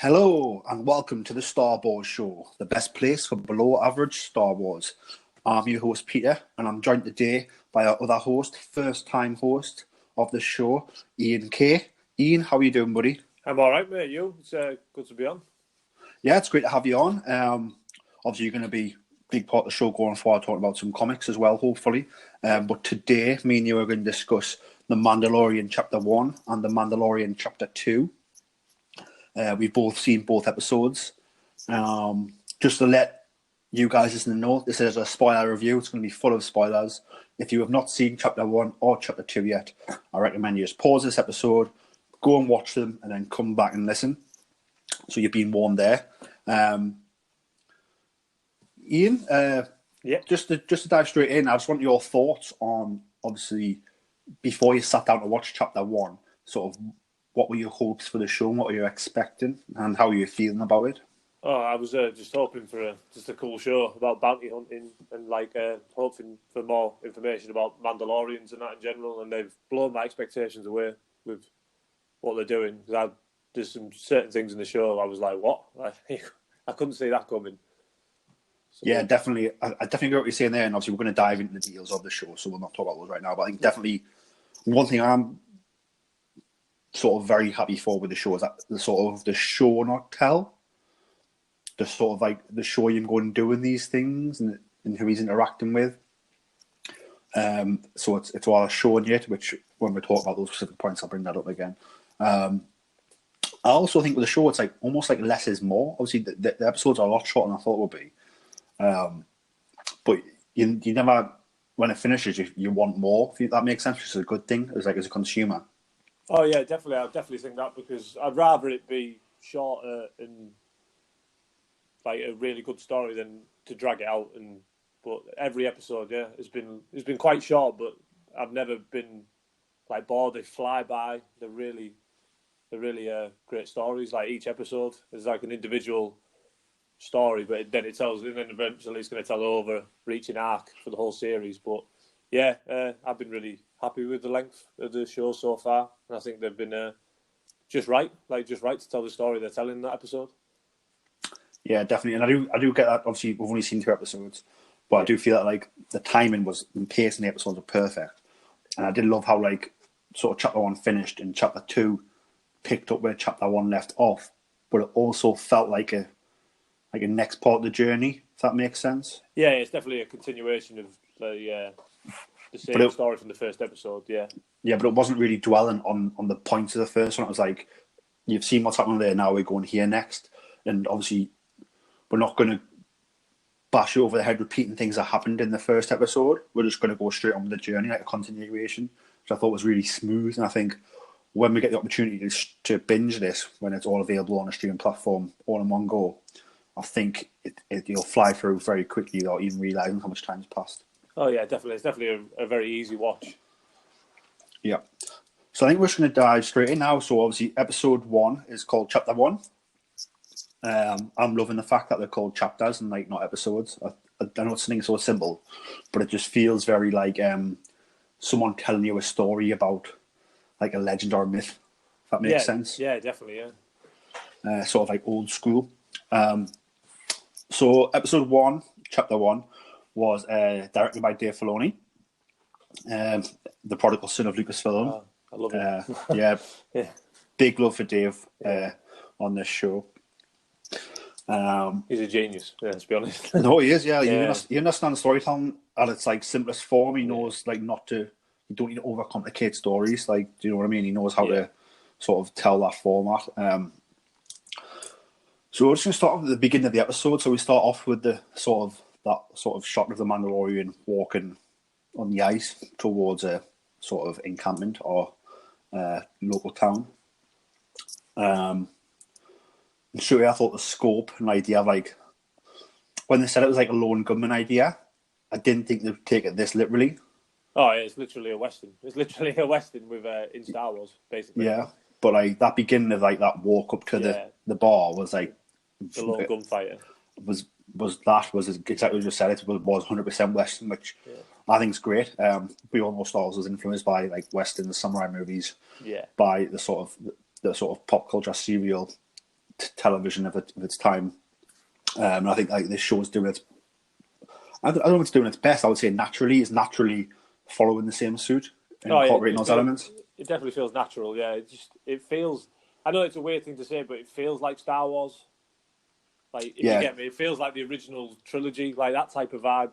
Hello and welcome to the Star Wars Show, the best place for below average Star Wars. I'm your host Peter, and I'm joined today by our other host, first time host of the show, Iain K. Iain, how are you doing, buddy? I'm all right, mate. You? It's good to be on. Yeah, it's great to have you on. Obviously, you're going to be a big part of the show going forward, talking about some comics as well, hopefully. But today, me and you are going to discuss The Mandalorian Chapter 1 and The Mandalorian Chapter 2. We've both seen both episodes. Just to let you guys listening know, this is a spoiler review. It's going to be full of spoilers. If you have not seen Chapter 1 or Chapter 2 yet, I recommend you just pause this episode, go and watch them, and then come back and listen. So you've been warned there. Iain, just to dive straight in, I just want your thoughts on, obviously, before you sat down to watch Chapter 1, sort of what were your hopes for the show, and what were you expecting, and how are you feeling about it? Oh, I was just hoping for just a cool show about bounty hunting and hoping for more information about Mandalorians and that in general. And they've blown my expectations away with what they're doing. There's some certain things in the show I was like, what? I couldn't see that coming. So, yeah, definitely. I definitely get what you're saying there, and obviously we're going to dive into the details of the show, so we'll not talk about those right now. But I think definitely one thing I'm sort of very happy for with the show is that the sort of the show not tell, the sort of like the show him going and doing these things and who he's interacting with. So it's all showing yet, which when we talk about those specific points, I'll bring that up again. I also think with the show, it's like almost like less is more. Obviously, the episodes are a lot shorter than I thought it would be. But you never, when it finishes, you want more. If that makes sense, which is a good thing. As a consumer. Oh yeah, definitely. I definitely think that because I'd rather it be shorter and like a really good story than to drag it out. But every episode, yeah, it's been quite short, but I've never been like bored. They fly by. They're really great stories. Like each episode is like an individual story, but then eventually it's going to tell overreaching arc for the whole series. But yeah, I've been really happy with the length of the show so far, and I think they've been just right to tell the story they're telling in that episode. Yeah, definitely, and I do get that. Obviously, we've only seen 2 episodes, but I do feel that like the timing and pace in the episodes are perfect, and I did love how like sort of Chapter 1 finished and Chapter 2 picked up where Chapter 1 left off, but it also felt like a next part of the journey. If that makes sense. Yeah, it's definitely a continuation of the same story from the first episode. Yeah. Yeah, but it wasn't really dwelling on the points of the first one. It was like, you've seen what's happening there, now we're going here next. And obviously, we're not going to bash you over the head repeating things that happened in the first episode. We're just going to go straight on with the journey, like a continuation, which I thought was really smooth. And I think when we get the opportunity to binge this, when it's all available on a streaming platform, all in one go, I think you'll fly through very quickly without even realising how much time's passed. Oh yeah, definitely. It's definitely a very easy watch. Yeah. So I think we're just going to dive straight in now. So obviously episode 1 is called Chapter 1. I'm loving the fact that they're called chapters and like not episodes. I know it's something so simple, but it just feels very like someone telling you a story about like a legend or a myth. If that makes sense. Yeah, definitely, yeah. Sort of like old school. So episode 1, Chapter 1, was directed by Dave Filoni, the prodigal son of Lucasfilm. Oh, I love it. Yeah, big love for Dave on this show. He's a genius, let's be honest. No, he is, yeah. He understands storytelling at its like simplest form. He knows like you don't need to overcomplicate stories. Like, do you know what I mean? He knows how to sort of tell that format. So we're just going to start off at the beginning of the episode. So we start off with that sort of shot of the Mandalorian walking on the ice towards a sort of encampment or local town. And sure, I thought the scope and idea of like when they said it was like a lone gunman idea, I didn't think they'd take it this literally. Oh, yeah, it's literally a western. It's literally a western with in Star Wars, basically. Yeah, but like that beginning of like that walk up to the bar was like the lone gunfighter. Was exactly what you just said. It was 100% western, which I think is great. We all know Star Wars was influenced by like western samurai movies. Yeah. By the sort of pop culture serial television of its time. And I think like this show is doing its. I don't know if it's doing its best. I would say naturally, it's naturally following the same suit and incorporating those elements. It definitely feels natural. Yeah, it feels. I know it's a weird thing to say, but it feels like Star Wars. Like if you get me, it feels like the original trilogy, like that type of vibe.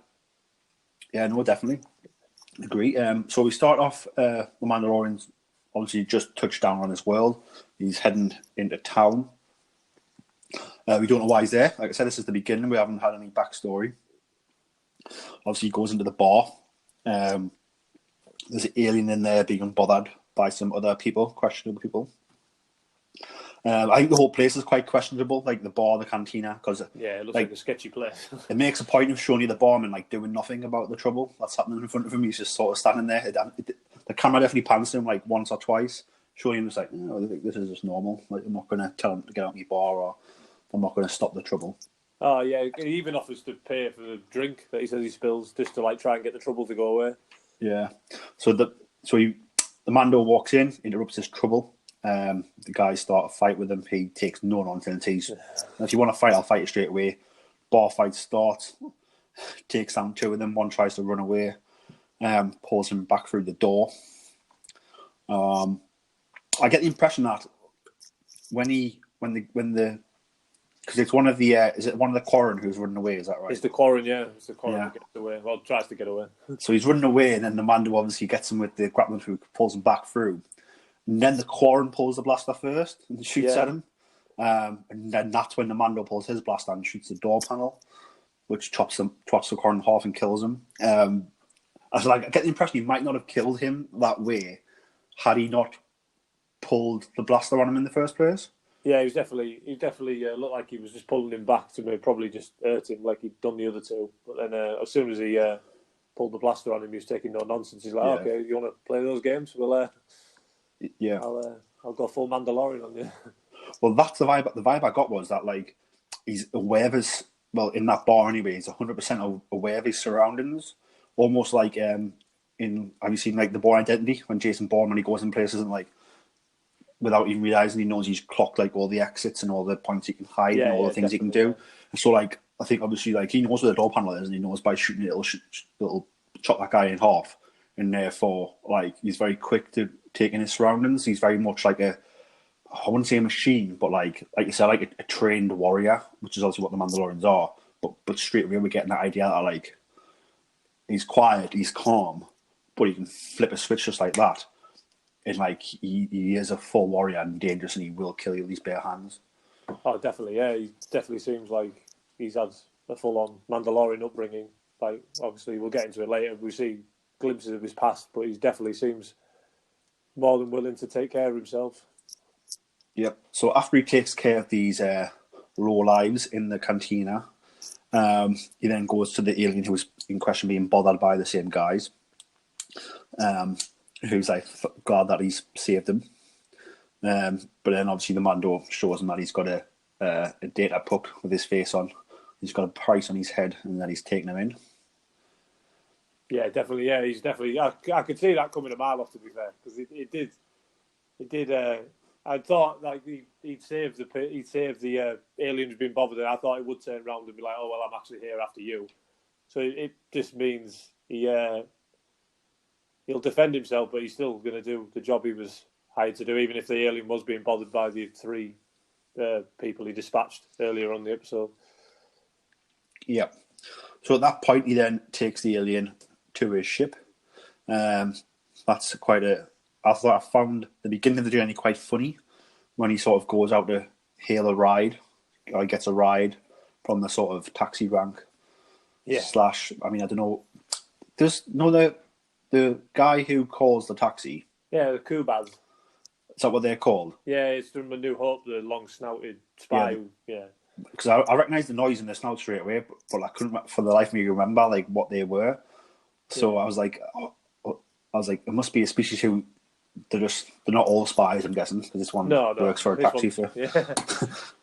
Yeah, no, definitely agree. So we start off. The Mandalorian's obviously just touched down on his world. He's heading into town. We don't know why he's there. Like I said, this is the beginning. We haven't had any backstory. Obviously, he goes into the bar. There's an alien in there being bothered by some other people, questionable people. I think the whole place is quite questionable, like the bar, the cantina, because it looks like a sketchy place. It makes a point of showing you the barman like doing nothing about the trouble that's happening in front of him. He's just sort of standing there. The camera definitely pans to him like once or twice, showing him just like, this is just normal. Like I'm not going to tell him to get out of my bar, or I'm not going to stop the trouble. Oh yeah, he even offers to pay for the drink that he says he spills just to like try and get the trouble to go away. Yeah, so the Mando walks in, interrupts his trouble. The guys start a fight with him. He takes no nonsense. If you want to fight, I'll fight you straight away. Bar fight starts. Takes down two of them. One tries to run away. Pulls him back through the door. I get the impression that because it's one of the is it one of the Quarren who's running away? Is that right? It's the Quarren, yeah. It's the Quarren who gets away. Well, tries to get away. So he's running away, and then the Mando obviously gets him with the grappling hook, pulls him back through. And then the Quarren pulls the blaster first and shoots at him. And then that's when the Mando pulls his blaster and shoots the door panel, which chops the Quarren in half and kills him. I get the impression he might not have killed him that way had he not pulled the blaster on him in the first place. Yeah, he definitely looked like he was just pulling him back to probably just hurt him like he'd done the other two. But then as soon as he pulled the blaster on him, he was taking no nonsense. He's like, okay, you want to play those games? Well, I'll go full Mandalorian on you. Well, that's the vibe. The vibe I got was that like he's aware of his in that bar anyway. He's 100% aware of his surroundings. Almost like have you seen like The Bourne Identity when Jason Bourne when he goes in places and like without even realizing he knows he's clocked like all the exits and all the points he can hide and all the things he can do. And so like I think obviously like he knows where the door panel is and he knows by shooting it it'll chop that guy in half. And therefore like he's very quick to take in his surroundings. He's very much like I wouldn't say a machine, but like you said, like a trained warrior, which is obviously what the Mandalorians are. But straight away we're getting that idea that like he's quiet, he's calm, but he can flip a switch just like that. And like he is a full warrior and dangerous, and he will kill you with his bare hands. Oh, definitely, yeah. He definitely seems like he's had a full-on Mandalorian upbringing. Like, obviously, we'll get into it later. We see glimpses of his past, but he definitely seems more than willing to take care of himself. Yep. So after he takes care of these low lives in the cantina, he then goes to the alien who's in question being bothered by the same guys. Who's like glad that he's saved him. But then obviously the Mando shows him that he's got a data puck with his face on. He's got a price on his head, and then he's taking him in. Yeah, definitely. Yeah, he's definitely. I could see that coming a mile off, to be fair, because it did. I thought like he'd saved the alien who's been bothered, and I thought he would turn around and be like, "Oh well, I'm actually here after you." So it just means he'll defend himself, but he's still going to do the job he was hired to do, even if the alien was being bothered by the three people he dispatched earlier on the episode. Yeah. So at that point, he then takes the alien to his ship. That's quite I found the beginning of the journey quite funny when he sort of goes out to hail a ride, or he gets a ride from the sort of taxi rank. Yeah. I mean, I don't know. The guy who calls the taxi. Yeah, the Kubas. Is that what they're called? Yeah, it's from A New Hope, the long-snouted spy. Yeah. Because I recognised the noise in the snout straight away, but I couldn't for the life of me remember like what they were. So I was like, it must be a species who they're not all spies, I'm guessing, because this one works for a taxi for,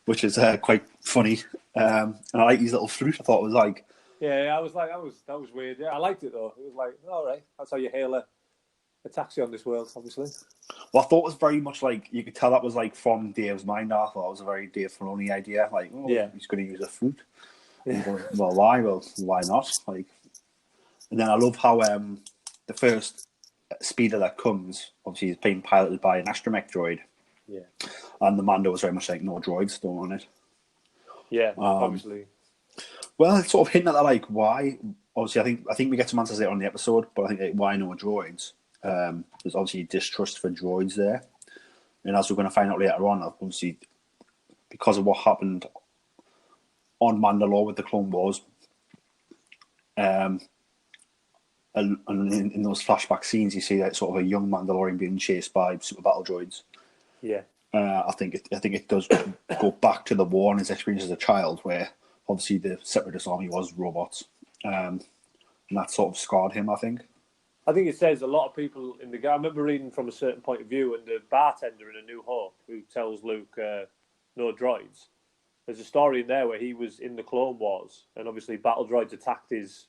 which is quite funny. And I like these little fruit. I thought it was like. Yeah, I was like, that was weird. Yeah, I liked it though. It was like, all right, that's how you hail a taxi on this world, obviously. Well, I thought it was very much like, you could tell that was like from Dave's mind. I thought it was a very Dave Filoni idea. Like, he's going to use a fruit. Yeah. And going, well, why? Well, why not? Like, and then I love how the first speeder that comes, obviously, is being piloted by an astromech droid. Yeah. And the Mando was very much like, no droids, don't want it. Yeah, obviously. Well, it's sort of hinting at that, like, why? Obviously, I think we get some answers later on the episode, but I think, like, why no droids? There's obviously distrust for droids there. And as we're going to find out later on, obviously, because of what happened on Mandalore with the Clone Wars, and in those flashback scenes, you see that sort of a young Mandalorian being chased by super battle droids. Yeah. I think it does go back to the war and his experience as a child, where obviously the Separatist army was robots, and that sort of scarred him, I think. I think it says a lot of people in the game. I remember reading from a certain point of view, and the bartender in A New Hope who tells Luke no droids. There's a story in there where he was in the Clone Wars, and obviously battle droids attacked his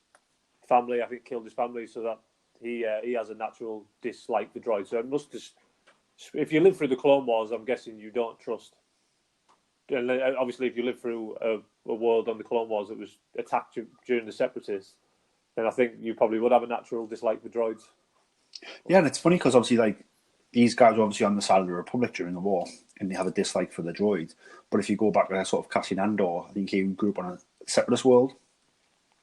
family. I think killed his family, so that he has a natural dislike for droids. So it must just, if you live through the Clone Wars, I'm guessing you don't trust. And obviously, if you live through a world on the Clone Wars that was attacked during the Separatists, then I think you probably would have a natural dislike for droids. Yeah, and it's funny because obviously, like, these guys were obviously on the side of the Republic during the war, and they have a dislike for the droids. But if you go back to sort of Cassian Andor, I think he grew up on a Separatist world.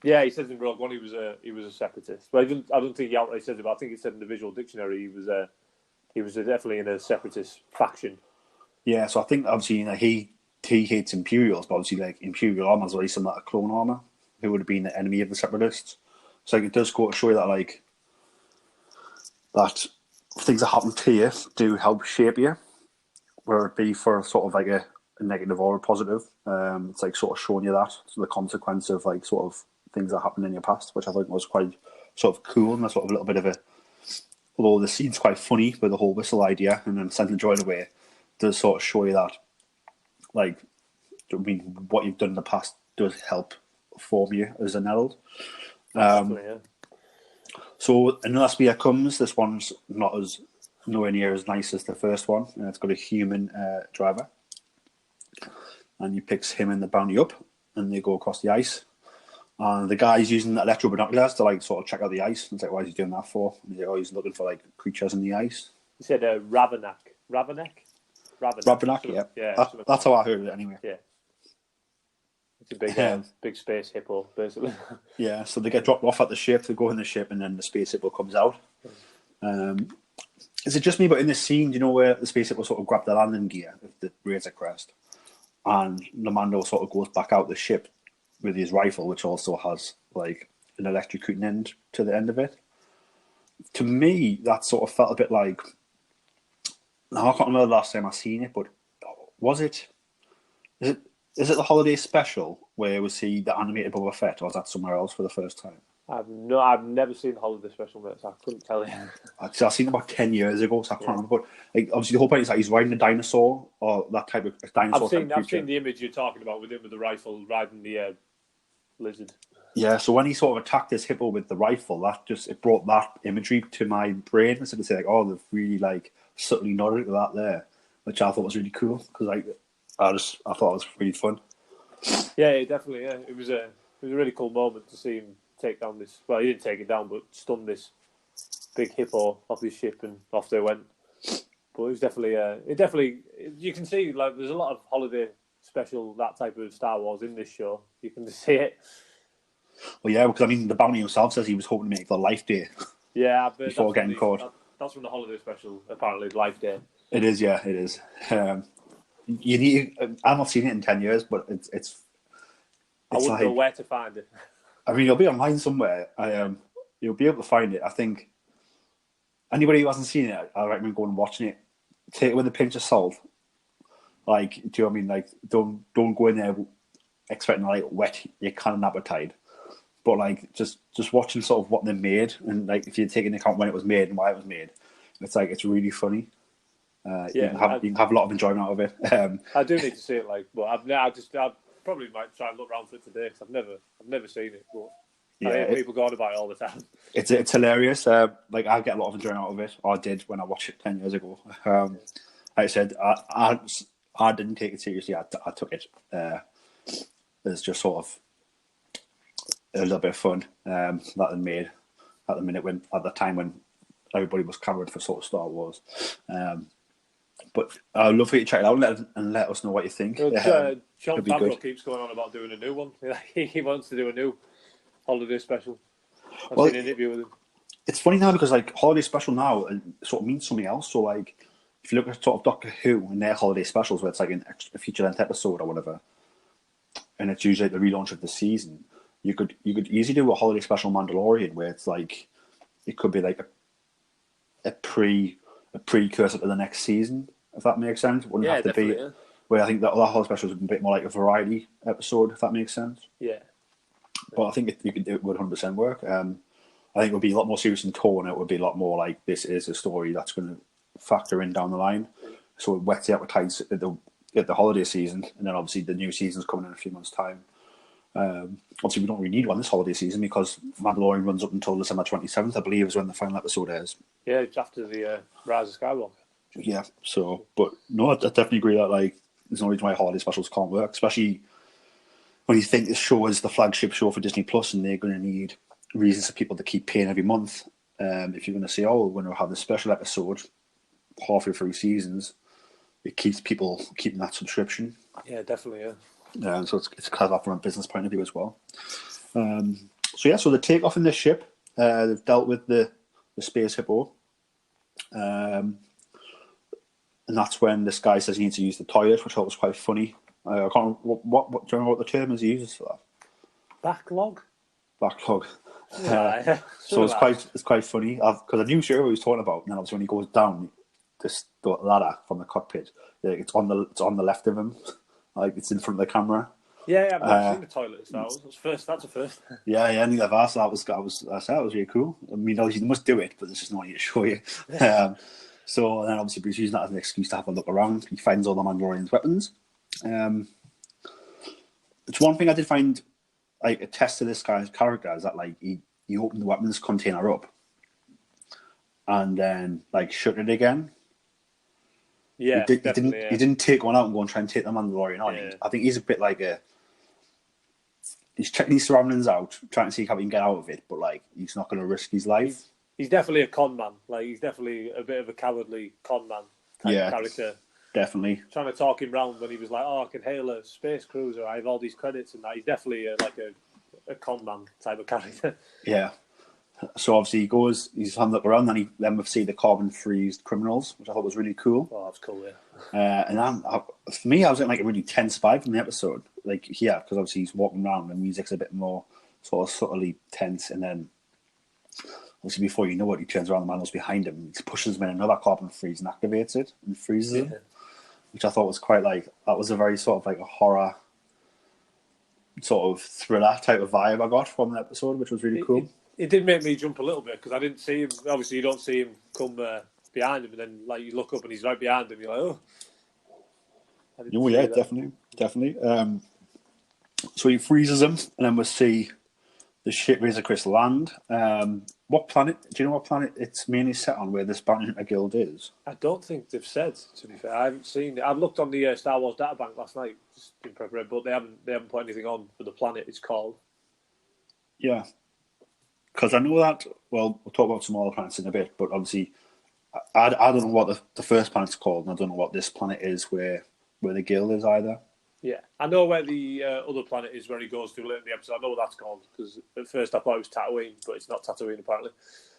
Yeah, he says in Rogue One he was a Separatist. But I don't think he outright says it, but I think it said in the visual dictionary he was definitely in a Separatist faction. Yeah, so I think obviously, you know, he hates Imperials, but obviously, like, Imperial armor is very similar to clone armor, who would have been the enemy of the Separatists. So, like, it does go to show you that, like, that things that happen to you do help shape you, whether it be for sort of like a negative or a positive. It's like sort of showing you that, so the consequence of like sort of things that happened in your past, which I think was quite sort of cool, and a sort of a little bit of a, although the scene's quite funny with the whole whistle idea and then sending the droid away, does sort of show you that, like, I mean, what you've done in the past does help form you as an adult. Yeah. So another speeder comes. This one's nowhere near as nice as the first one. It's got a human driver, and he picks him and the bounty up, and they go across the ice. And the guy's using electro binoculars to like sort of check out the ice. And it's like, why is he doing that for? And he's like, he's looking for like creatures in the ice. He said Ravenak. Ravenak, yeah. That's how I heard it anyway. Yeah. It's a big space hippo, basically. Yeah, so they get dropped off at the ship, they go in the ship, and then the space hippo comes out. Is it just me, but in this scene, do you know where the space hippo sort of grabbed the landing gear of the Razor Crest, and the Mando sort of goes back out the ship with his rifle, which also has like an electrocuting end to the end of it? To me, that sort of felt a bit like, now I can't remember the last time I seen it, but is it the holiday special where we see the animated Boba Fett, or is that somewhere else for the first time? I've never seen the holiday special, mate, so I couldn't tell you. I've seen it about 10 years ago, so I can't remember. But like, obviously, the whole point is that he's riding a dinosaur, or that type of dinosaur. I've seen the image you're talking about with him with the rifle riding the lizard. Yeah, so when he sort of attacked this hippo with the rifle, it brought that imagery to my brain. Instead of saying, like, they've really like subtly nodded to that there, which I thought was really cool, because like I thought it was really fun. Yeah, definitely. Yeah, it was a really cool moment to see him take down this. Well, he didn't take it down, but stun this big hippo off his ship, and off they went. But it was definitely. You can see like there's a lot of holiday special, that type of Star Wars in this show. You can just see it. Well, yeah, because I mean, the bounty himself says he was hoping to make the Life Day. Yeah, before getting caught. That's from the holiday special. Apparently, Life Day. It is, yeah, it is. You need. I've not seen it in 10 years, but it's I wouldn't know where to find it. I mean, it'll be online somewhere. You'll be able to find it. I think anybody who hasn't seen it, I recommend going and watching it. Take it with a pinch of salt. Like, do you know what I mean? Like, don't go in there expecting to like whet your cannon appetite. But like, just watching sort of what they made, and like if you take into account when it was made and why it was made, it's really funny. You can have a lot of enjoyment out of it. I do need to see it, but I probably might try and look around for it today, because I've never seen it. But I hear people going about it all the time. It's hilarious. Like I get a lot of enjoyment out of it. Or I did when I watched it 10 years ago. Like I said, I didn't take it seriously. I took it as just sort of a little bit of fun that they made at the time when everybody was covered for sort of Star Wars. But I'd love for you to check it out and let us know what you think. John Favreau keeps going on about doing a new one. He wants to do a new holiday special. I've seen an interview with him. It's funny now because like holiday special now sort of means something else. So like if you look at sort of Doctor Who and their holiday specials where it's like a feature-length episode or whatever, and it's usually like the relaunch of the season, you could easily do a holiday special Mandalorian where it's like it could be like a precursor to the next season, if that makes sense. It wouldn't have to be. Yeah. Where I think that holiday special would be a bit more like a variety episode, if that makes sense. Yeah. But I think it would 100% work. I think it would be a lot more serious in tone. It would be a lot more like this is a story that's going to factor in down the line. So it whets the appetites at the holiday season, and then obviously the new season's coming in a few months' time. Obviously, we don't really need one this holiday season because Mandalorian runs up until December 27th, I believe, is when the final episode airs. Yeah, it's after the Rise of Skywalker. Yeah, so, but no, I definitely agree that like there's no reason why holiday specials can't work, especially when you think this show is the flagship show for Disney Plus, and they're going to need reasons for people to keep paying every month. If you're going to say, "Oh, we're going to have this special episode halfway through seasons," it keeps people keeping that subscription. Yeah, definitely. Yeah. So it's clever from a business point of view as well. So the takeoff in this ship, they've dealt with the space hippo. And that's when this guy says he needs to use the toilet, which I thought was quite funny. I can't remember what do you remember what the term is he uses for that? Backlog. Yeah. So it's quite funny because I knew sure what he was talking about, and then obviously when he goes down the ladder from the cockpit, it's on the left of him, like it's in front of the camera. Yeah, I've never seen the toilet. That's a first. Yeah, neither have I. So that was really cool. I mean, obviously they must do it, but there's just no way to show you. So then obviously he's using that as an excuse to have a look around. He finds all the Mandalorian's weapons. It's one thing I did find like a test to this guy's character is that like he opened the weapons container up and then like shut it again. Yeah, he didn't take one out and go and try and take the Mandalorian on. Yeah. I think he's a bit like he's checking his surroundings out, trying to see how he can get out of it, but like he's not going to risk his life. He's definitely a con man. Like he's definitely a bit of a cowardly con man type of character. Definitely. Trying to talk him round when he was like, "Oh, I can hail a space cruiser. I have all these credits and that." He's definitely a con man type of character. Yeah. So obviously he's having a look around, and then we see the carbon freezed criminals, which I thought was really cool. Oh, that's cool, yeah. And for me, I was in like a really tense vibe from the episode. Like here, because obviously he's walking around and the music's a bit more sort of subtly tense, and then obviously before you know it, he turns around, the man was behind him, he pushes him in another carbon freeze and activates it and freezes him, which I thought was quite like, that was a very sort of like a horror sort of thriller type of vibe I got from the episode, which was really cool. It did make me jump a little bit because I didn't see him. Obviously, you don't see him come behind him, and then like you look up and he's right behind him. You're like, oh. Yeah, definitely. So he freezes him, and then we'll see the ship Razor Crystal land. What planet? Do you know what planet it's mainly set on? Where this Bounty Hunter Guild is? I don't think they've said. To be fair, I haven't seen it. I've looked on the Star Wars databank last night, just in preparation, but they haven't put anything on for the planet it's called. Yeah. Because I know that, well, we'll talk about some other planets in a bit, but obviously, I don't know what the first planet's called, and I don't know what this planet is where the guild is either. Yeah, I know where the other planet is where he goes to later in the episode. I know what that's called, because at first I thought it was Tatooine, but it's not Tatooine apparently.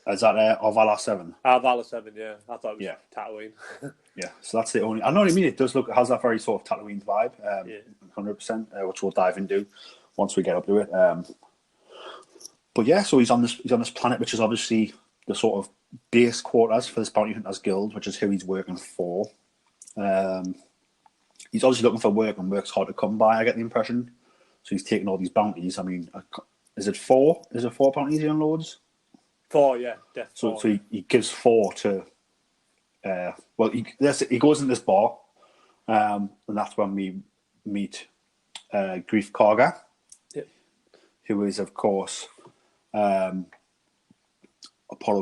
Is that Arvala 7? Arvala 7, yeah. I thought it was Tatooine. Yeah, so that's the only... I know what I mean, it has that very sort of Tatooine vibe, 100%, which we'll dive into once we get up to it. But yeah, so he's on this planet, which is obviously the sort of base quarters for this Bounty Hunters Guild, which is who he's working for. He's obviously looking for work, and work's hard to come by, I get the impression. So he's taking all these bounties. I mean, is it 4? Is it 4 bounties he unloads? 4, yeah. So he gives 4 to... he goes in this bar, and that's when we meet Grief Karga, who is, of course... Apollo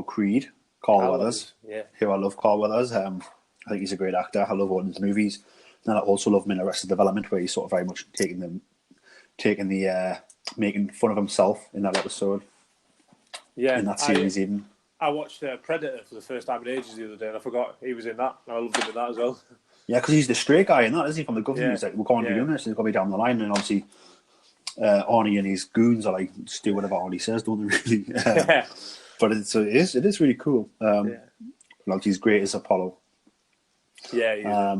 Creed, Carl Weathers. Yeah. Who I love, Carl Weathers. I think he's a great actor. I love all his movies. And I also love him in Arrested Development, where he's sort of very much making fun of himself in that episode. Yeah. In that series, even. I watched Predator for the first time in ages the other day, and I forgot he was in that. And I loved him in that as well. Yeah, because he's the straight guy in that, isn't he? From the government, he's like, we're going to be doing this. It's going to be down the line, and obviously, Arnie and his goons are like, just do whatever Arnie says, don't they? Really? But it is really cool. Like he's great as Apollo. Yeah.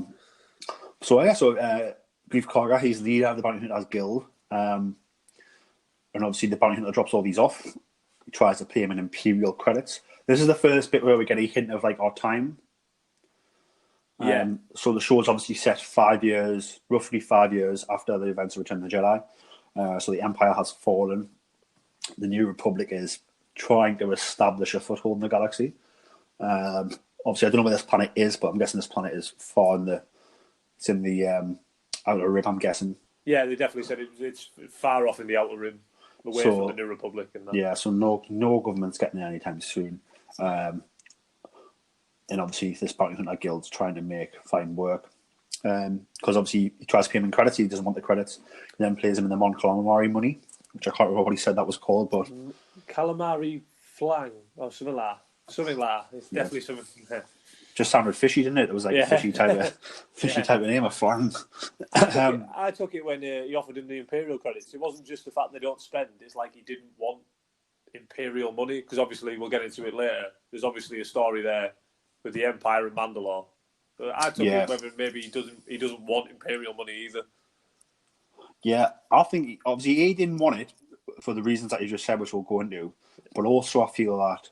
Grief Karga, he's the leader of the Bounty Hunters Guild, and obviously the Bounty Hunter drops all these off. He tries to pay him in Imperial credits. This is the first bit where we get a hint of like our time. So the show's obviously set roughly 5 years after the events of Return of the Jedi. So the Empire has fallen. The New Republic is trying to establish a foothold in the galaxy. Obviously, I don't know where this planet is, but I'm guessing this planet is it's in the Outer Rim, I'm guessing. Yeah, they definitely said it's far off in the Outer Rim, away from the New Republic. And that. Yeah, so no government's getting there anytime soon. And obviously, this Bounty Hunter Guild's trying to find work. Because obviously, he tries to pay him in credits, he doesn't want the credits. He then plays him in the Mon Calamari money, which I can't remember what he said that was called, but... Calamari flang, or something like that. It's definitely something there. Just sounded fishy, didn't it? It was like a fishy type of name, a flang. I took it when he offered him the Imperial credits. It wasn't just the fact they don't spend, it's like he didn't want Imperial money, because obviously, we'll get into it later, there's obviously a story there with the Empire and Mandalore. But I took it whether maybe he doesn't want Imperial money either. Yeah, I think obviously he didn't want it for the reasons that you just said, which we'll go into. But also, I feel that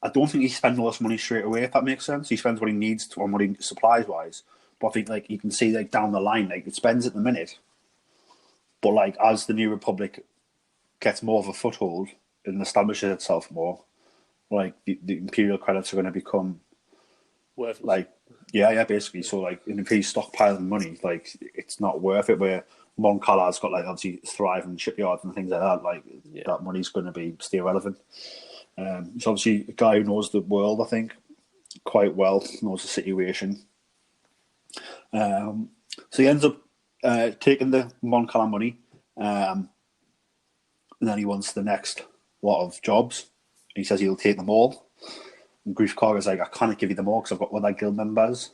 I don't think he spends all this money straight away. If that makes sense, he spends what he needs on what he supplies wise. But I think like you can see like down the line, like it spends at the minute. But like as the New Republic gets more of a foothold and establishes itself more, like the Imperial credits are going to become worthless. Like, basically. So like if he's stockpiling money, like it's not worth it. Where Mon Calar's got like obviously thriving shipyards and things like that. Like that money's going to stay relevant. He's obviously a guy who knows the world, I think, quite well, knows the situation. So he ends up taking the Mon Calar money, and then he wants the next lot of jobs. He says he'll take them all. And Grief Karga's like, I can't give you them all because I've got other guild members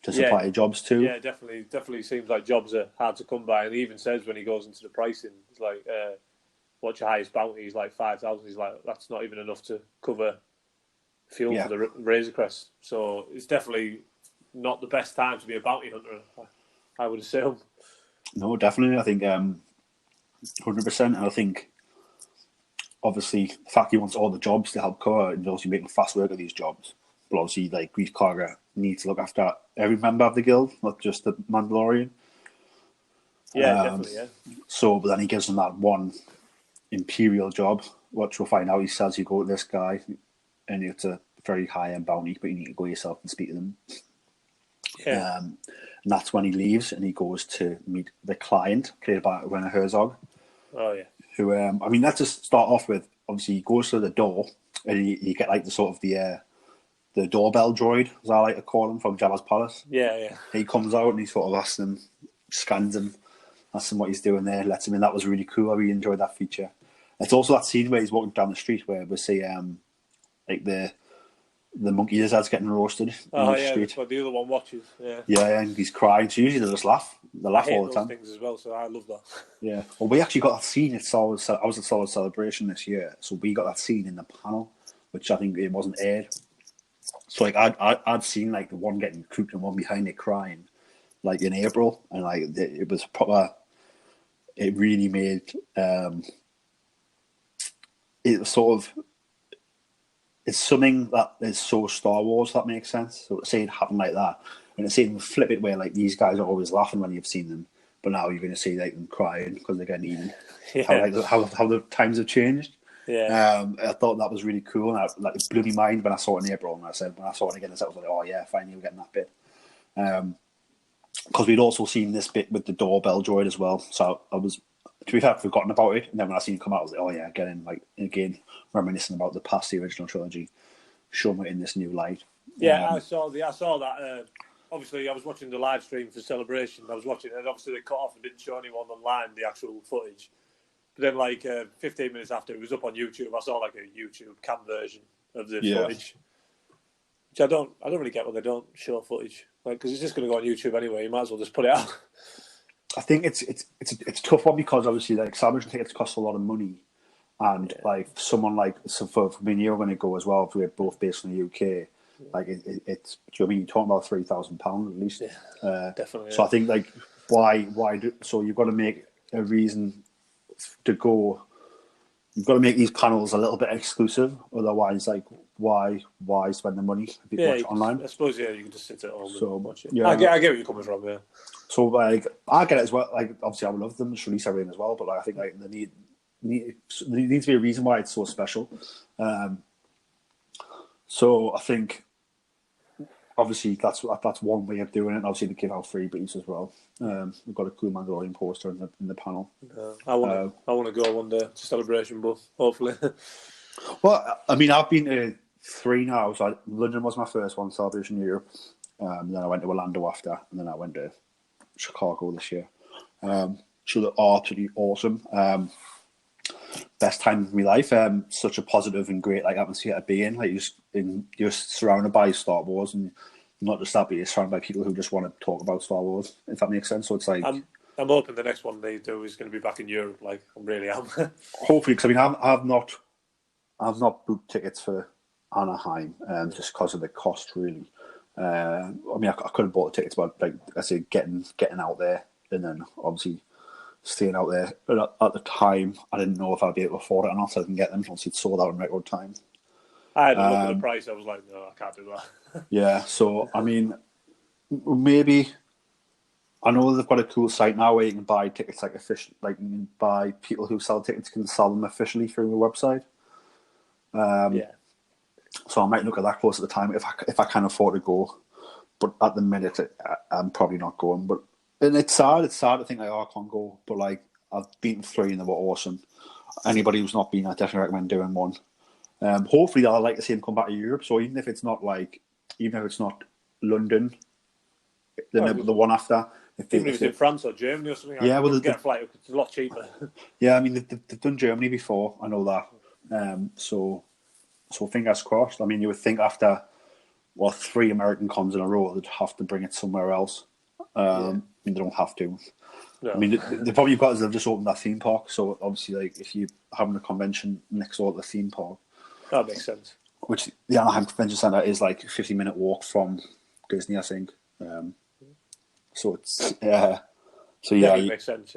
to supply jobs to. Yeah, definitely seems like jobs are hard to come by. And he even says when he goes into the pricing, it's like, what's your highest bounty? He's like 5,000. He's like, that's not even enough to cover fuel for the Razor Crest. So it's definitely not the best time to be a bounty hunter, I would assume. No, definitely. I think 100%. And I think, obviously, the fact he wants all the jobs to help cover and obviously making fast work of these jobs. But obviously, like, Grief Karga needs to look after every member of the guild, not just the Mandalorian. Yeah, definitely, yeah. So, but then he gives them that one Imperial job, which we'll find out. He says you go to this guy, and it's a very high-end bounty, but you need to go yourself and speak to them. Yeah. And that's when he leaves, and he goes to meet the client, played by Werner Herzog. Oh, yeah. Who, I mean, let's just start off with, obviously, he goes to the door, and you get, like, the sort of the doorbell droid, as I like to call him, from Jabba's palace. Yeah. He comes out, and he sort of asks him, scans him, asks him what he's doing there, lets him in. That was really cool. I really enjoyed that feature. It's also that scene where he's walking down the street where we see, like, the monkey lizard's getting roasted on the street. That's what the other one watches. And he's crying. So usually they just laugh. They laugh all the time. Things as well, so I love that. Yeah. Well, we actually got that scene at I was at Solid Celebration this year, so we got that scene in the panel, which I think it wasn't aired. So like I'd seen like the one getting cooked and one behind it crying, like in April, and like it was proper. It really made it was sort of. It's something that is so Star Wars, if that makes sense. So to see it happen like that, and to see them flip it where like these guys are always laughing when you've seen them, but now you're going to see like them crying because they're getting eaten. How the times have changed. Yeah. I thought that was really cool, and it blew my mind when I saw it in April. And I said when I saw it again, I was like, oh yeah, finally we're getting that bit. Because we'd also seen this bit with the doorbell droid as well. So to be fair, I'd forgotten about it, and then when I seen it come out, I was like, oh yeah, again, reminiscing about the past, the original trilogy, showing it in this new light. Yeah, I saw that. Obviously, I was watching the live stream for Celebration. I was watching it, and obviously they cut off and didn't show anyone online the actual footage. But then, like 15 minutes after it was up on YouTube, I saw like a YouTube cam version of the footage. Which I don't really get why they don't show footage, like, because it's just going to go on YouTube anyway. You might as well just put it out. I think it's a tough one because obviously like celebration tickets cost a lot of money, and like someone like for me and you're going to go as well if we're both based in the UK. Like it's, do you know what I mean? You're talking about £3,000 at least. Definitely. So I think like why so you've got to make a reason to go. You've got to make these panels a little bit exclusive, otherwise, like why spend the money if you can watch it online? I suppose you can just sit at home and watch it. Yeah, I get where you're coming from. Yeah. So like I get it as well. Like obviously I would love them to release everything as well, but like, I think like there needs to be a reason why it's so special. So I think obviously that's one way of doing it. And obviously they give out freebies as well. We've got a cool Mandalorian poster in the panel. I want to go one day to Celebration, but hopefully. Well, I mean, I've been to 3 now. So London was my first one, Celebration Europe. Then I went to Orlando after, and then I went to Chicago this year. So they're absolutely awesome. Best time of my life. Such a positive and great like atmosphere to be in. Like you're surrounded by Star Wars, and not just that, but you're surrounded by people who just want to talk about Star Wars. If that makes sense. So it's like I'm hoping the next one they do is going to be back in Europe. Like I really am. Hopefully, because I mean, I've not booked tickets for Anaheim, just because of the cost, really. I mean, I could have bought the tickets, but like I say, getting out there, and then obviously staying out there. But at the time, I didn't know if I'd be able to afford it or not, so I didn't get them. Obviously, it's sold out in record time. I had a look at the price. I was like, no, I can't do that. Yeah, so I mean, maybe I know they've got a cool site now where you can buy tickets like official, like you can buy people who sell tickets can sell them officially through the website. Yeah. So I might look at that close at the time if I can afford to go. But at the minute, I'm probably not going. But and it's sad. It's sad to think like, oh, I can't go. But like I've beaten 3 and they were awesome. Anybody who's not been, I definitely recommend doing one. Hopefully, I'd like to see him come back to Europe. So even if it's not London, then the one after. Even if it's in France or Germany or something, yeah, well, get a flight. It's a lot cheaper. Yeah, I mean they've done Germany before. I know that. So fingers crossed. I mean, you would think after 3 American cons in a row, they'd have to bring it somewhere else. I mean, they don't have to. No. I mean, the problem you've got is they've just opened that theme park. So obviously, like if you're having a convention next door to the theme park, that makes sense. Which the Anaheim Convention Center is like a 15-minute walk from Disney, I think. So it's so yeah, it makes sense.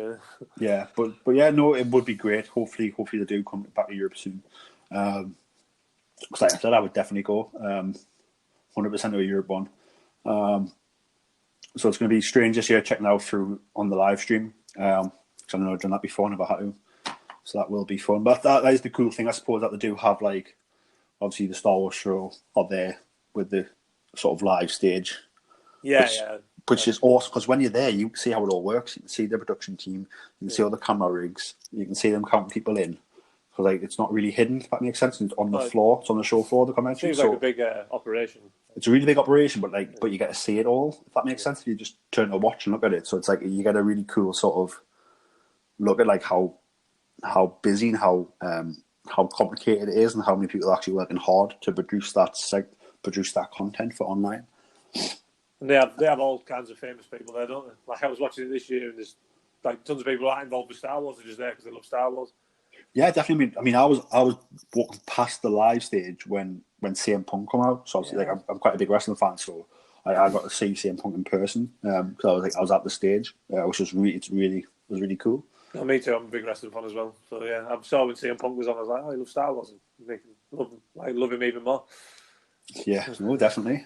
Yeah, but yeah, no, it would be great. Hopefully they do come back to Europe soon. Because like I said, I would definitely go 100% to a Europe one. So it's going to be strange this year checking out through on the live stream. Because I've never done that before, never had to. So that will be fun. But that is the cool thing, I suppose, that they do have like obviously the Star Wars show are there with the sort of live stage. Which is awesome because when you're there, you see how it all works. You can see the production team, you can see all the camera rigs, you can see them counting people in. Because like it's not really hidden, if that makes sense. It's on the floor. It's on the show floor of the convention. Seems like a big operation. It's a really big operation, but you get to see it all. If that makes sense, if you just turn to watch and look at it. So it's like you get a really cool sort of look at like how busy and how complicated it is, and how many people are actually working hard to produce that content for online. And they have all kinds of famous people there, don't they? Like I was watching it this year, and there's like tons of people that aren't involved with Star Wars. They're just there because they love Star Wars. Yeah, definitely. I mean, I was walking past the live stage when CM Punk came out. So obviously, like I'm quite a big wrestling fan, so I got to see CM Punk in person because I was at the stage, which was really cool. No, me too. I'm a big wrestling fan as well. So yeah, I saw when CM Punk was on. I was like, oh, I love Star Wars, and love him even more. Yeah, no, definitely.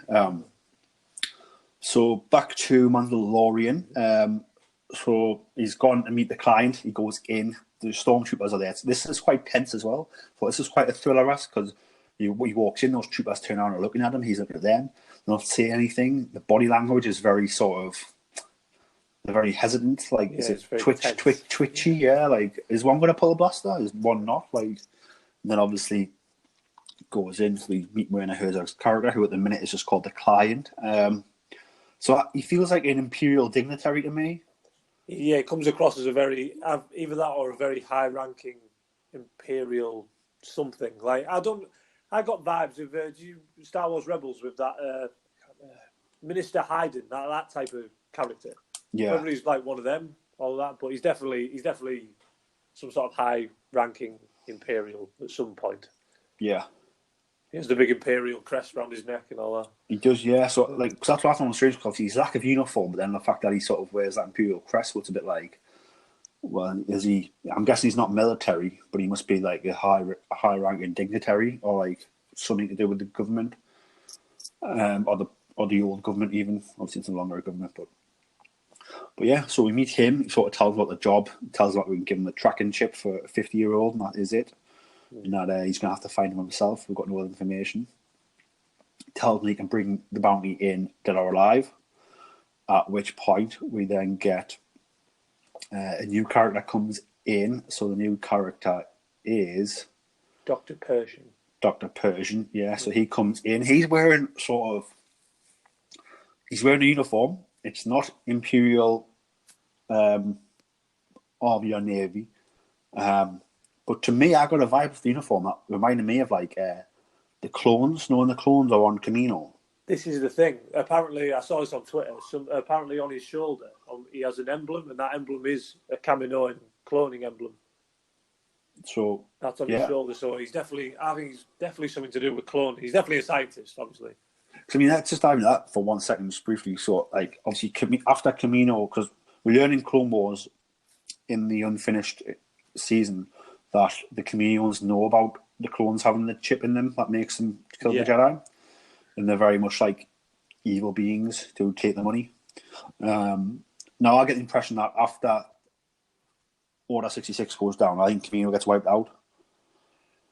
So back to Mandalorian. So he's gone to meet the client. He goes in. The stormtroopers are there. So this is quite tense as well. But this is quite a thriller-esque because he walks in, those troopers turn around and are looking at him. He's looking at them. They don't say anything. The body language is very sort of... they're very hesitant. Like, is it it's very tense. twitchy? Yeah. Like, is one going to pull a blaster? Is one not? Like, and then obviously goes in. So we meet Werner Herzog's character, who at the minute is just called the Client. So he feels like an imperial dignitary to me. Yeah, it comes across as a very either that or a very high-ranking imperial something. Like I got vibes of Star Wars Rebels with that Minister Hayden, that type of character. Yeah, whether he's like one of them or that, but he's definitely some sort of high-ranking imperial at some point. yeah. He has the big imperial crest around his neck and all that. He does, yeah. So, like, cause that's what I found strange, because his lack of uniform, but then the fact that he sort of wears that imperial crest, what's a bit like, well, is he? I'm guessing he's not military, but he must be like a high-ranking dignitary, or like something to do with the government, or the old government even. Obviously, it's no longer a government, but yeah. So we meet him. He sort of tells about the job. He tells about we can give him a tracking chip for a 50-year-old, and that is it. And that he's going to have to find him himself. We've got no other information. Tells me he can bring the bounty in dead or alive, at which point we then get a new character comes in. So the new character is Dr. Persian. Dr. Persian, yeah. So he comes in. He's wearing a uniform. It's not Imperial Army or Navy. But to me, I got a vibe of the uniform that reminded me of like the clones. Knowing the clones are on Camino. This is the thing. Apparently, I saw this on Twitter. Apparently, on his shoulder, he has an emblem, and that emblem is a Kaminoan cloning emblem. So that's on his shoulder. So I think he's definitely something to do with cloning. He's definitely a scientist, obviously. I mean, let's just dive into that for 1 second, just briefly. So, like, obviously, after Camino, because we learn in Clone Wars in the unfinished season that the Kaminoans know about the clones having the chip in them that makes them kill the Jedi. And they're very much like evil beings to take the money. Now, I get the impression that after Order 66 goes down, I think Camino gets wiped out.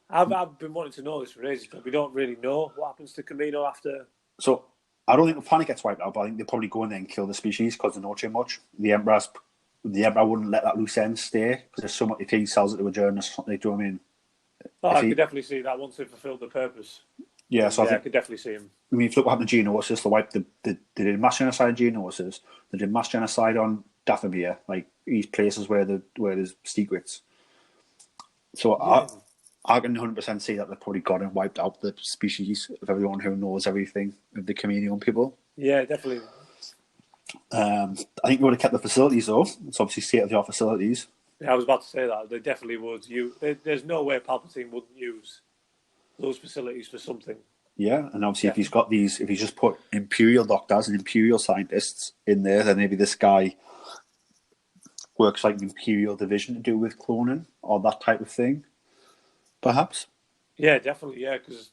I've been wanting to know this for ages, but we don't really know what happens to Camino after. So, I don't think the planet gets wiped out, but I think they probably go in there and kill the species because they know too much. The Emperor wouldn't let that loose end stay because there's so much. If he sells it to a journalist or something, do you know what I mean? I could definitely see that once they fulfilled the purpose. Yeah, so I could definitly see him. I mean, if you look what happened to Geonosis, they did mass genocide on Geonosis. They did mass genocide on Dathomir, like these places where there's secrets. So I can 100% see that they've probably gone and wiped out the species of everyone who knows everything of the Kaminoan people. Yeah, definitely. I think they would have kept the facilities though. It's obviously state-of-the-art facilities. Yeah, I was about to say that. They definitely would. There's no way Palpatine wouldn't use those facilities for something. Yeah, and obviously if he's just put Imperial doctors and Imperial scientists in there, then maybe this guy works like an Imperial division to do with cloning or that type of thing, perhaps. Yeah, definitely. Yeah, because